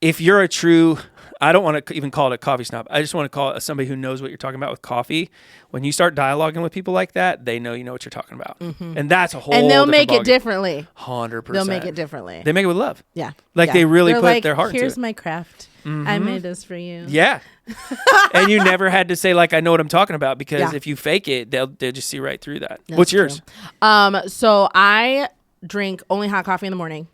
If you're a true, I don't want to even call it a coffee snob. I just want to call it somebody who knows what you're talking about with coffee. When you start dialoguing with people like that, they know you know what you're talking about. And that's a whole And they'll make ballgame. it differently. 100%. They'll make it differently. They make it with love. Yeah. Like they really They're put like, their heart into it. Here's my craft. I made this for you. Yeah. And you never had to say, like, I know what I'm talking about, because if you fake it, they'll just see right through that. That's What's yours? True. So I drink only hot coffee in the morning.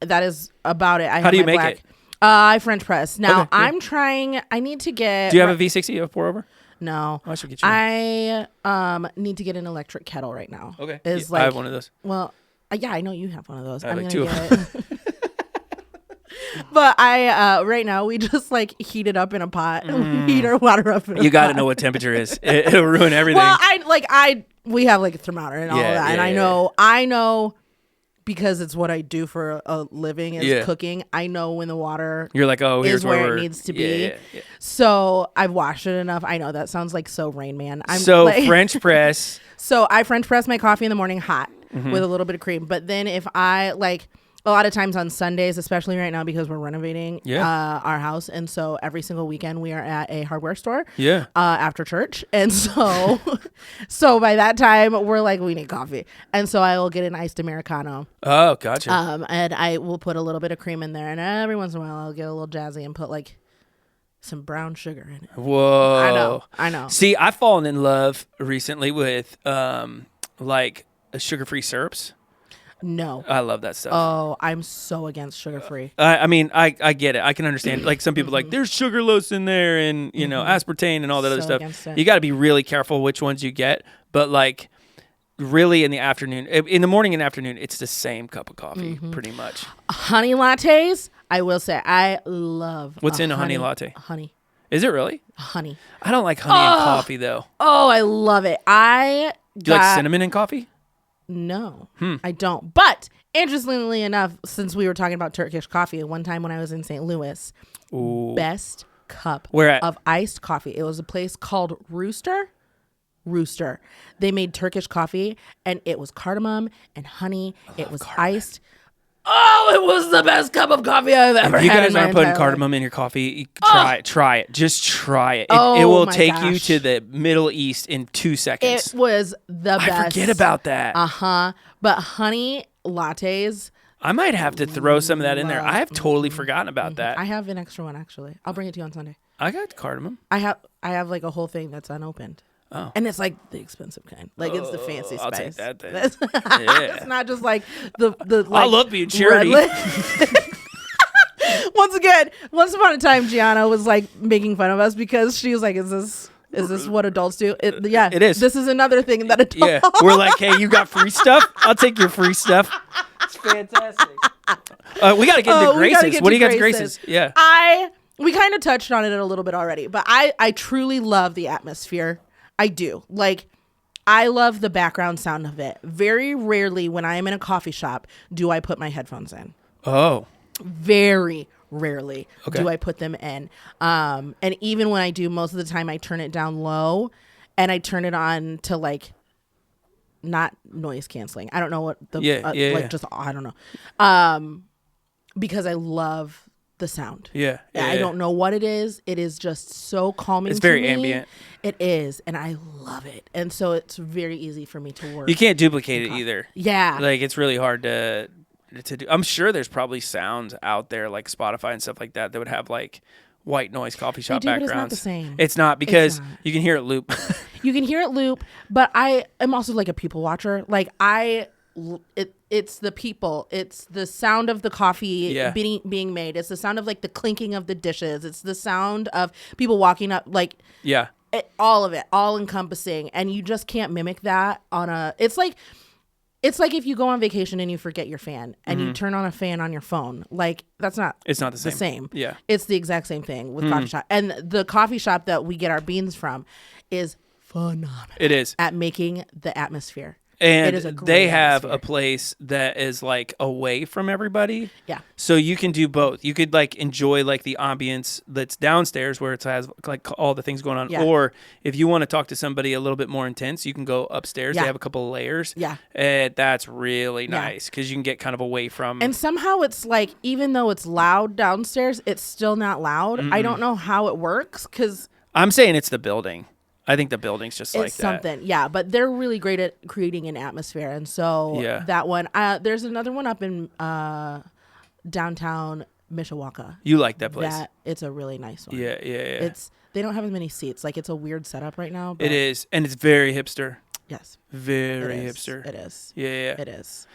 That is about it. How do you make it? I French press. Now Okay, I'm trying. I need to get. Do you have a V60 you have pour over? No. I should get you. I need to get an electric kettle right now. Okay. Is I have one of those. Well, yeah, I know you have one of those. I have I'm like gonna 2 of get it. But right now we just like heat it up in a pot and we heat our water up in a pot. You got to know what temperature is. It'll ruin everything. Well, we have like a thermometer and all of that, and I know because it's what I do for a living is cooking. I know when the water you're like, oh, here's is where it needs to be. Yeah. So I've washed it enough. I know that sounds like so Rain Man. French press. So I French press my coffee in the morning hot with a little bit of cream. But then if I like a lot of times on Sundays, especially right now because we're renovating our house, and so every single weekend we are at a hardware store after church, and so by that time we're like, we need coffee, and so I will get an iced Americano. Oh, gotcha. And I will put a little bit of cream in there, and every once in a while I'll get a little jazzy and put like some brown sugar in it. Whoa. I know. See, I've fallen in love recently with like sugar-free syrups. No. I love that stuff. Oh, I'm so against sugar-free. I mean, I get it. I can understand. Like some people like, there's sugarlose in there and, you know, aspartame and all that other stuff. You got to be really careful which ones you get. But like really in the afternoon, in the morning and afternoon, it's the same cup of coffee pretty much. Honey lattes, I will say, I love. What's in a honey latte? Honey. Is it really? Honey. I don't like honey in coffee though. Oh, I love it. Do you like cinnamon in coffee? No, I don't. But interestingly enough, since we were talking about Turkish coffee, one time when I was in St. Louis, best cup of iced coffee. It was a place called Rooster. They made Turkish coffee, and it was cardamom and honey. It was iced. Oh, it was the best cup of coffee I've ever had. If you guys aren't putting cardamom in your coffee, try it. Just try it. It will take you to the Middle East in 2 seconds. It was the best. I forget about that. But honey lattes. I might have to throw some of that in there. I have totally forgotten about that. I have an extra one actually. I'll bring it to you on Sunday. I got cardamom. I have like a whole thing that's unopened. Oh. And it's like the expensive kind. Like it's the fancy spice. I'll take that then. It's not just like the like, I love being charity. Once upon a time Gianna was like making fun of us because she was like, is this what adults do? It is. This is another thing that adults. Yeah, we're like, hey, you got free stuff? I'll take your free stuff. It's fantastic. We got to get into Grace's. What do you got to Grace's? Yeah. We kind of touched on it a little bit already, but I truly love the atmosphere. I do. Like, I love the background sound of it. Very rarely when I am in a coffee shop do I put my headphones in. Oh. Very rarely do I put them in. And even when I do, most of the time I turn it down low and I turn it on to like not noise canceling. I don't know what the just I don't know. Because I love the sound. I don't know what it is. It is just so calming. It's very to me. ambient. It is, and I love it. And so it's very easy for me to work. You can't duplicate it either. Yeah. Like it's really hard to do. I'm sure there's probably sounds out there like Spotify and stuff like that would have like white noise coffee shop backgrounds. But it's not the same. It's not because you can hear it loop. You can hear it loop, but I am also like a people watcher. Like it's the people. It's the sound of the coffee being made. It's the sound of like the clinking of the dishes. It's the sound of people walking up. Like all of it, all encompassing, and you just can't mimic that on a. It's like if you go on vacation and you forget your fan and you turn on a fan on your phone. Like that's not. It's not the same. Yeah, it's the exact same thing with coffee shop. And the coffee shop that we get our beans from is phenomenal. It is at making the atmosphere. And they have a place that is like away from everybody. Yeah. So you can do both. You could like enjoy like the ambience that's downstairs where it has like all the things going on. Yeah. Or if you want to talk to somebody a little bit more intense, you can go upstairs. Yeah. They have a couple of layers. Yeah. And that's really nice because you can get kind of away from. And somehow it's like, even though it's loud downstairs, it's still not loud. I don't know how it works because. I'm saying it's the building. I think the building's just like that. It's something, yeah. But they're really great at creating an atmosphere. And so that one, there's another one up in downtown Mishawaka. You like that place? It's a really nice one. Yeah. They don't have as many seats. Like, it's a weird setup right now. But it is. And it's very hipster. Yes. Very hipster. It is. Yeah. It is.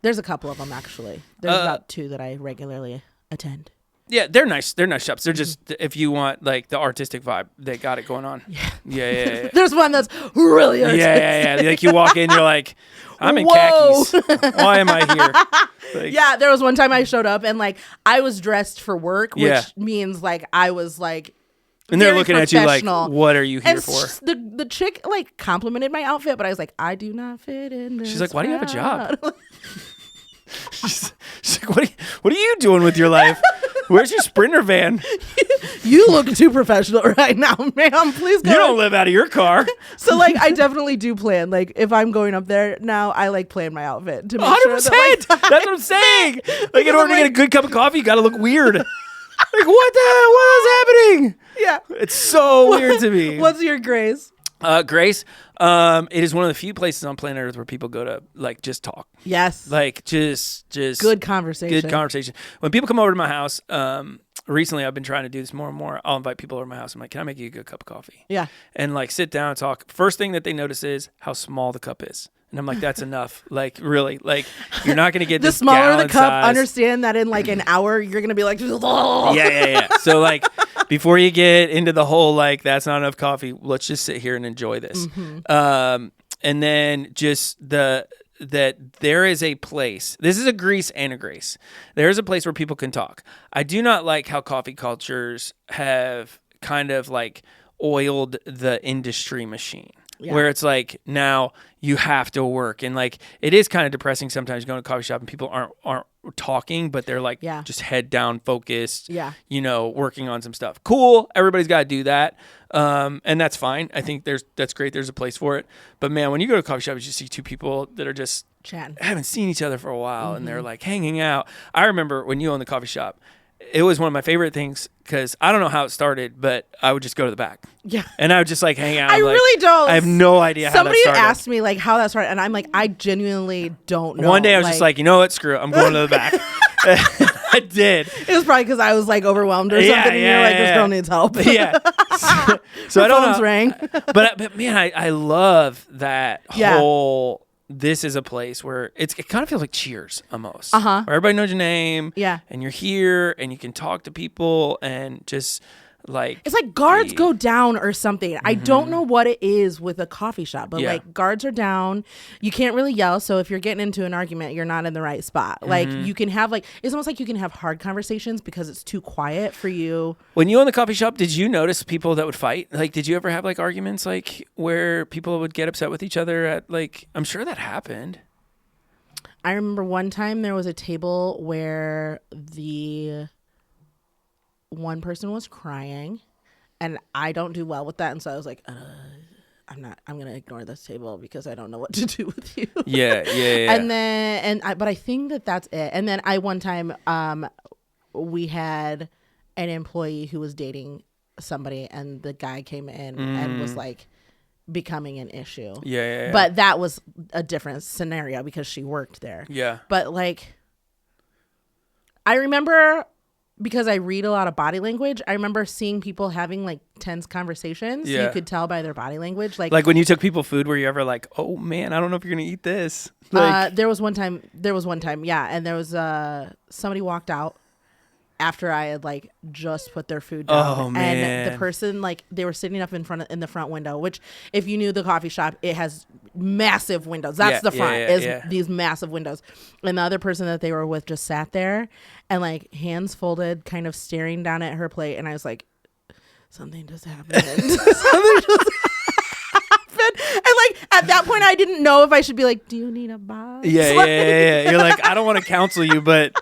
There's a couple of them, actually. There's about 2 that I regularly attend. Yeah, they're nice. They're nice shops. They're just if you want like the artistic vibe, they got it going on. Yeah. There's one that's really artistic. Yeah. Like you walk in, you're like, I'm in Whoa. khakis. Why am I here? Like, Yeah, there was one time I showed up and like I was dressed for work, which Yeah. means like I was like. and they're very looking at you like, professional. what are you here And for? the chick like complimented my outfit, but I was like, I do not fit in this. She's like, why do you have a job? crowd." She's like, what are you doing with your life? Where's your Sprinter van? You look too professional right now, ma'am. Please go. You don't live out of your car. So like I definitely do plan. Like if I'm going up there now, I like plan my outfit to make 100%. sure that like That's what I'm saying. Like in order to get a good cup of coffee, you got to look weird. Like what is happening? yeah. It's so weird to me. What's your grace? Grace, it is one of the few places on planet Earth where people go to like just talk. Yes. Like just Good conversation. Good conversation. When people come over to my house, recently I've been trying to do this more and more. I'll invite people over to my house. I'm like, can I make you a good cup of coffee? Yeah. And like sit down and talk. First thing that they notice is how small the cup is. And I'm like, that's enough. Like, really, like, you're not going to get The this smaller the gallon cup, size. understand that in like an hour, you're going to be like, Yeah. So, like, before you get into the whole, like, that's not enough coffee, let's just sit here and enjoy this. And then just that there is a place. This is a Greece and a Grace. There is a place where people can talk. I do not like how coffee cultures have kind of, like, oiled the industry machine. Yeah. Where it's like now you have to work, and like it is kind of depressing sometimes going to a coffee shop and people aren't talking, but they're like just head down focused, working on some stuff. Cool, everybody's got to do that, and that's fine. I think that's great. There's a place for it. But man, when you go to a coffee shop, you just see two people that are just chatting, haven't seen each other for a while, and they're like hanging out. I remember when you owned the coffee shop. It was one of my favorite things because I don't know how it started, but I would just go to the back. Yeah. And I would just like hang out. I really don't. I have no idea how that started. Somebody asked me like how that started, and I'm like, I genuinely don't know. One day I was just like, you know what? Screw it. I'm going to the back. I did. It was probably because I was like overwhelmed or something, and you're like, this girl needs help. Yeah. So I don't know. Rang. But man, I love that whole... This is a place where it kind of feels like Cheers almost. Where everybody knows your name. Yeah. And you're here and you can talk to people and just like... It's like guards go down or something. I don't know what it is with a coffee shop, but like guards are down. You can't really yell. So if you're getting into an argument, you're not in the right spot. Like you can have like... It's almost like you can have hard conversations because it's too quiet for you. When you owned the coffee shop, did you notice people that would fight? Like, did you ever have like arguments like where people would get upset with each other at like... I'm sure that happened. I remember one time there was a table where the one person was crying, and I don't do well with that, and so I was like, I'm gonna ignore this table because I don't know what to do with you. Yeah. But I think that's it. And then one time we had an employee who was dating somebody, and the guy came in and was like becoming an issue. Yeah. But that was a different scenario because she worked there. Yeah. But like, I remember, because I read a lot of body language, I remember seeing people having like tense conversations. Yeah. You could tell by their body language. Like when you took people food, were you ever like, oh man, I don't know if you're going to eat this? Like, there was one time. Yeah. And there was somebody walked out after I had like just put their food down. Oh man. And the person, like, they were sitting up in the front window, which if you knew the coffee shop, it has massive windows. That's the front, these massive windows. And the other person that they were with just sat there and like hands folded, kind of staring down at her plate. And I was like, something just happened. Something just happened. And like at that point, I didn't know if I should be like, do you need a box? Yeah. You're like, I don't want to counsel you, but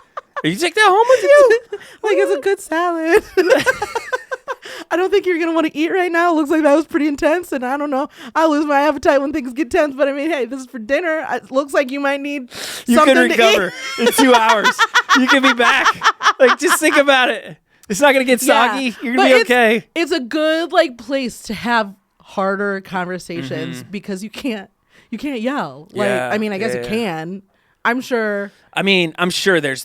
you take that home with you? Like, it's a good salad. I don't think you're going to want to eat right now. It looks like that was pretty intense, and I don't know. I lose my appetite when things get tense, but I mean, hey, this is for dinner. It looks like you might need something to eat. You can recover in 2 hours. You can be back. Like, just think about it. It's not going to get soggy. You're going to be okay. It's a good, like, place to have harder conversations because you can't yell. Like, I mean, I guess you can. I'm sure. I mean, I'm sure there's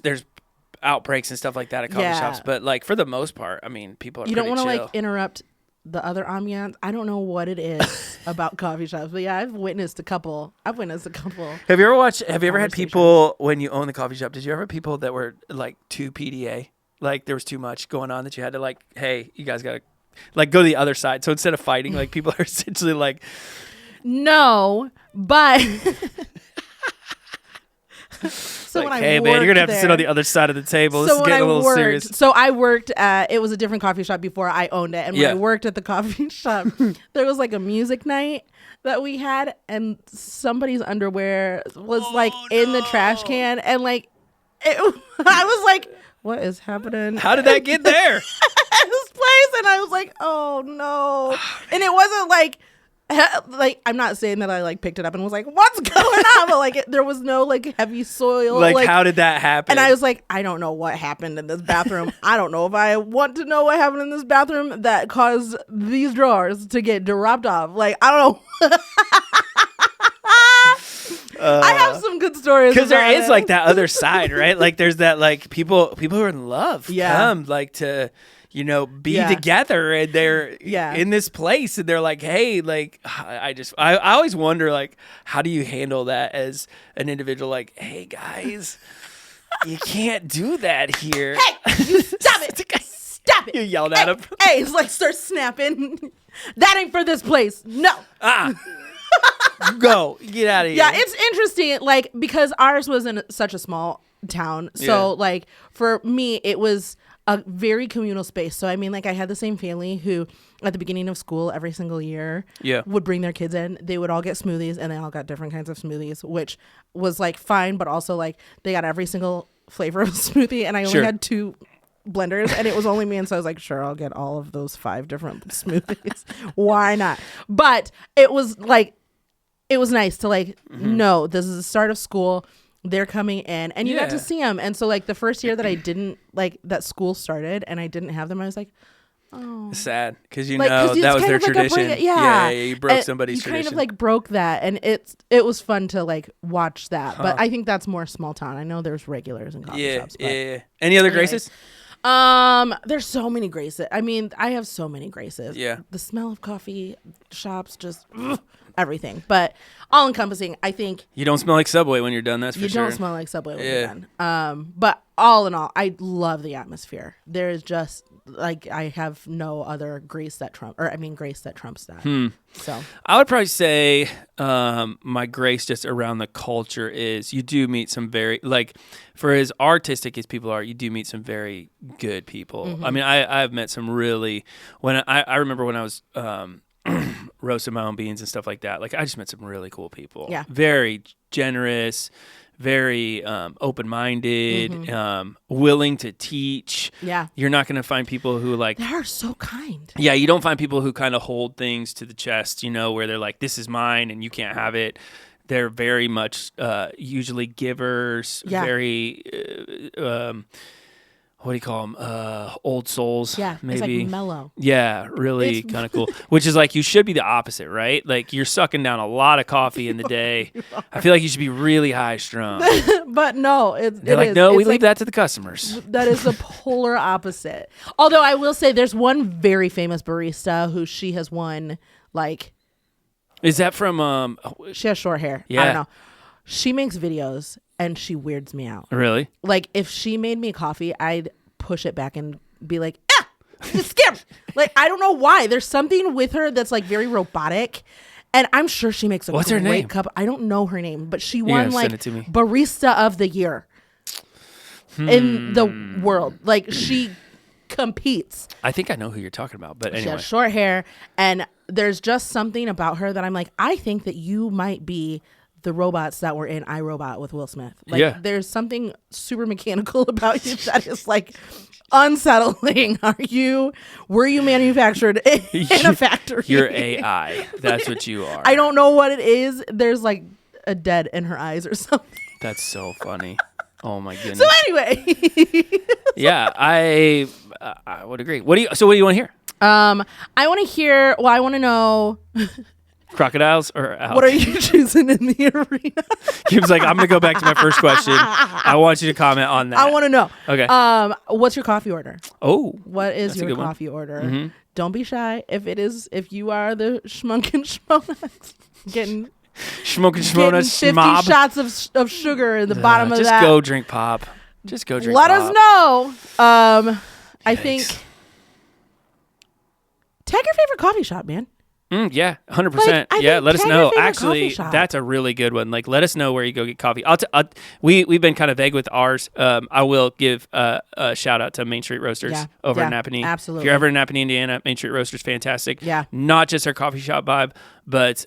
outbreaks and stuff like that at coffee shops, but like for the most part, I mean, people are you don't want to like interrupt the other ambiance. I don't know what it is about coffee shops, but yeah, I've witnessed a couple. Have you ever had people when you own the coffee shop? Did you ever have people that were like too PDA? Like there was too much going on that you had to like, hey, you guys got to like go to the other side. So instead of fighting, like people are essentially like, no, but so like, when hey I man, you're gonna have worked to sit on the other side of the table. This is getting a little serious. So I worked at, it was a different coffee shop before I owned it, and when I worked at the coffee shop, there was like a music night that we had, and somebody's underwear was like in the trash can, and like I was like, what is happening? How did that get there? This place, and I was like, oh no. And it wasn't like I'm not saying that I like picked it up and was like, what's going on, but like there was no like heavy soil. Like how did that happen? And I was like, I don't know what happened in this bathroom. I don't know if I want to know what happened in this bathroom that caused these drawers to get dropped off. Like I don't know. I have some good stories because there is like that other side, right? Like there's that like people who are in love come like to be together, and they're in this place, and they're like, hey, like I always wonder like how do you handle that as an individual? Like, hey guys, you can't do that here. Hey, you stop it. Stop it. You yelled at him. Hey, it's like start snapping. That ain't for this place. No. Go. Get out of here. Yeah, it's interesting, like, because ours was in such a small town. So, like, for me, it was a very communal space. So, I mean, like, I had the same family who, at the beginning of school, every single year, would bring their kids in. They would all get smoothies, and they all got different kinds of smoothies, which was, like, fine. But also, like, they got every single flavor of smoothie, and I only had 2 blenders, and it was only me, and so I was like, sure, I'll get all of those 5 different smoothies. Why not? But it was like, it was nice to like know this is the start of school, they're coming in, and you got to see them. And so like the first year that I didn't like that school started and I didn't have them, I was like, oh, sad, because like, that was their tradition. You broke and somebody's tradition. Kind of like broke that, and it was fun to like watch that. But I think that's more small town. I know there's regulars in coffee shops. But Any other graces? There's so many graces. I mean, I have so many graces. Yeah. The smell of coffee shops, just everything. But all encompassing, I think. You don't smell like Subway when you're done, that's for sure. You don't smell like Subway when you're done. But all in all, I love the atmosphere. There is just like, I have no other grace that trumps that. So I would probably say my grace just around the culture is you do meet some very, like, for as artistic as people are, you do meet some very good people. I mean, I've met some really, I remember when I was roasting my own beans and stuff like that, like I just met some really cool people. Yeah. Very generous, very open-minded, willing to teach. Yeah. You're not going to find people who like... They are so kind. Yeah, you don't find people who kind of hold things to the chest, where they're like, this is mine and you can't have it. They're very much usually givers, very... what do you call them? Old souls. Yeah, maybe. It's like mellow. Yeah, really kind of cool. Which is like, you should be the opposite, right? Like you're sucking down a lot of coffee in the day. I feel like you should be really high strung. But no, they're like, no, we leave that to the customers. That is the polar opposite. Although I will say there's one very famous barista who she has won like. Is that from? She has short hair. Yeah. I don't know. She makes videos. And she weirds me out. Really? Like, if she made me coffee, I'd push it back and be like, it's scary. Like, I don't know why. There's something with her that's, like, very robotic. And I'm sure she makes a great cup. I don't know her name, but she won, like, Barista of the Year in the world. Like, she competes. I think I know who you're talking about, but anyway. She has short hair. And there's just something about her that I'm like, I think that you might be the robots that were in iRobot with Will Smith. Like, there's something super mechanical about you that is like unsettling. Were you manufactured in a factory? You're AI. That's what you are. I don't know what it is. There's like a dead in her eyes or something. That's so funny. Oh my goodness. So anyway. Yeah, I would agree. What do you want to hear? I want to hear, I want to know crocodiles or owls? What are you choosing in the arena? Kim's like, I'm going to go back to my first question. I want you to comment on that. I want to know. Okay. What's your coffee order? Oh. What is your coffee order? Don't be shy. If you are the schmunkin' schmonuts, getting 50 shots of sugar in the bottom of that. Just go drink pop. Just go drink. Let us know. I think. Tag your favorite coffee shop, man. Yeah, 100%. Yeah, let us know. Actually, that's a really good one. Like, let us know where you go get coffee. We've been kind of vague with ours. I will give a shout out to Main Street Roasters over in Napanee. Absolutely. If you're ever in Napanee, Indiana, Main Street Roasters, fantastic. Yeah. Not just their coffee shop vibe, but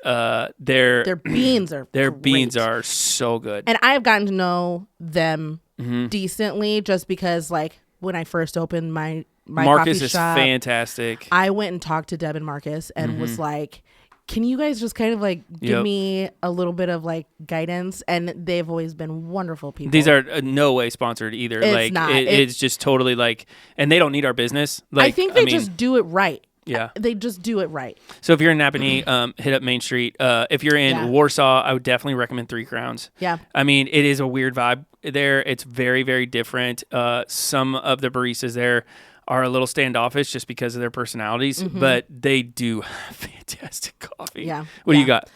their beans are beans are so good. And I've gotten to know them decently just because, like, when I first opened my Marcus coffee is shop, fantastic. I went and talked to Deb and Marcus and was like, can you guys just kind of like give me a little bit of like guidance? And they've always been wonderful people. These are no way sponsored either. It's not. It's just totally like, and they don't need our business. Like, I think they just do it right. Yeah. They just do it right. So if you're in Napanee, hit up Main Street. If you're in Warsaw, I would definitely recommend Three Crowns. Yeah. I mean, it is a weird vibe there. It's very, very different. Some of the baristas there are a little standoffish just because of their personalities, but they do fantastic coffee. Yeah. What do you got?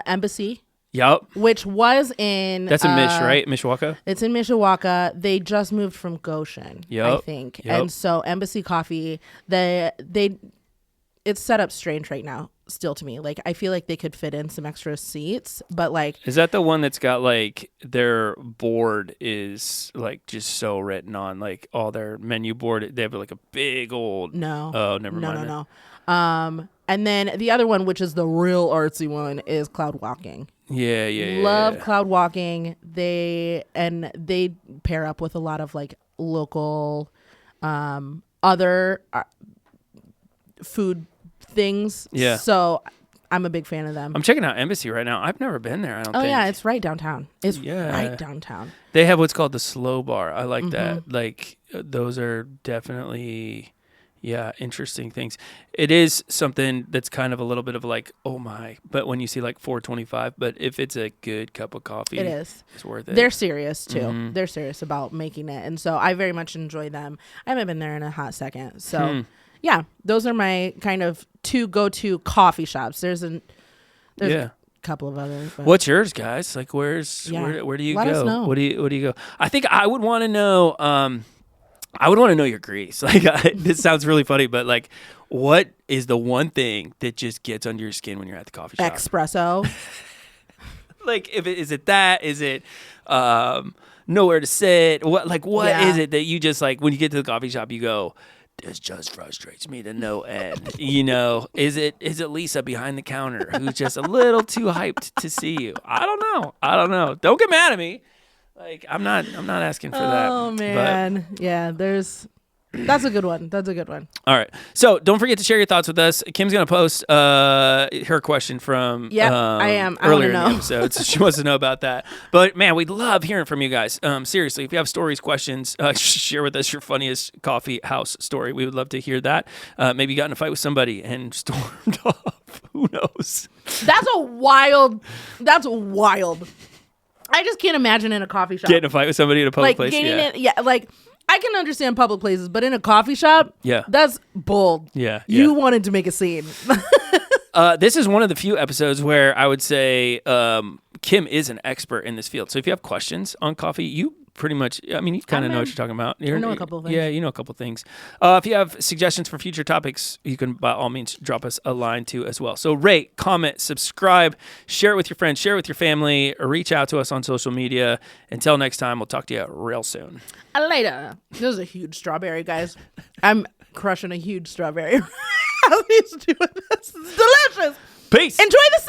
Embassy. Yep. Which was in... That's in right? Mishawaka? It's in Mishawaka. They just moved from Goshen, I think. Yep. And so Embassy Coffee, it's set up strange right now, still to me. Like, I feel like they could fit in some extra seats, but like... Is that the one that's got like their board is like just so written on, like all their menu board? They have like a big old... No. Oh, never mind. No. And then the other one, which is the real artsy one, is Cloud Walking. Yeah. Love Cloud Walking. They pair up with a lot of like local other food things. Yeah. So I'm a big fan of them. I'm checking out Embassy right now. I've never been there, I don't think. Oh, yeah. It's right downtown. Right downtown. They have what's called the Slow Bar. I like that. Like, those are definitely... Yeah, interesting things. It is something that's kind of a little bit of like, oh my, but when you see like $4.25, but if it's a good cup of coffee, it's worth it. They're serious too. They're serious about making it. And so I very much enjoy them. I haven't been there in a hot second. So yeah, those are my kind of two go-to coffee shops. There's a couple of others. But. What's yours, guys? Like, where do you Let go? us know. What do you go? I think I would want to know, I would want to know your grease. Like, this sounds really funny, but like, what is the one thing that just gets under your skin when you're at the coffee shop? Espresso. Like, is it that? Is it nowhere to sit? What is it that you just like when you get to the coffee shop? You go, this just frustrates me to no end. You know, is it Lisa behind the counter who's just a little too hyped to see you? I don't know. Don't get mad at me. Like, I'm not asking for that. Oh man. Yeah, that's a good one. All right. So don't forget to share your thoughts with us. Kim's going to post her question from I am. earlier in the episode. So she wants to know about that. But man, we'd love hearing from you guys. Seriously, if you have stories, questions, share with us your funniest coffee house story. We would love to hear that. Maybe you got in a fight with somebody and stormed off. Who knows? That's wild. I just can't imagine in a coffee shop. Getting in a fight with somebody in a public place? Like, I can understand public places, but in a coffee shop, that's bold. Yeah. You wanted to make a scene. This is one of the few episodes where I would say Kim is an expert in this field. So if you have questions on coffee, you pretty much, I mean, you kind of know what you're talking about. I know a couple of things. Yeah, you know a couple of things. If you have suggestions for future topics, you can by all means drop us a line too as well. So rate, comment, subscribe, share it with your friends, share it with your family, or reach out to us on social media. Until next time, we'll talk to you real soon. Later. This is a huge strawberry, guys. I'm crushing a huge strawberry. How he's doing this. It's delicious. Peace. Enjoy the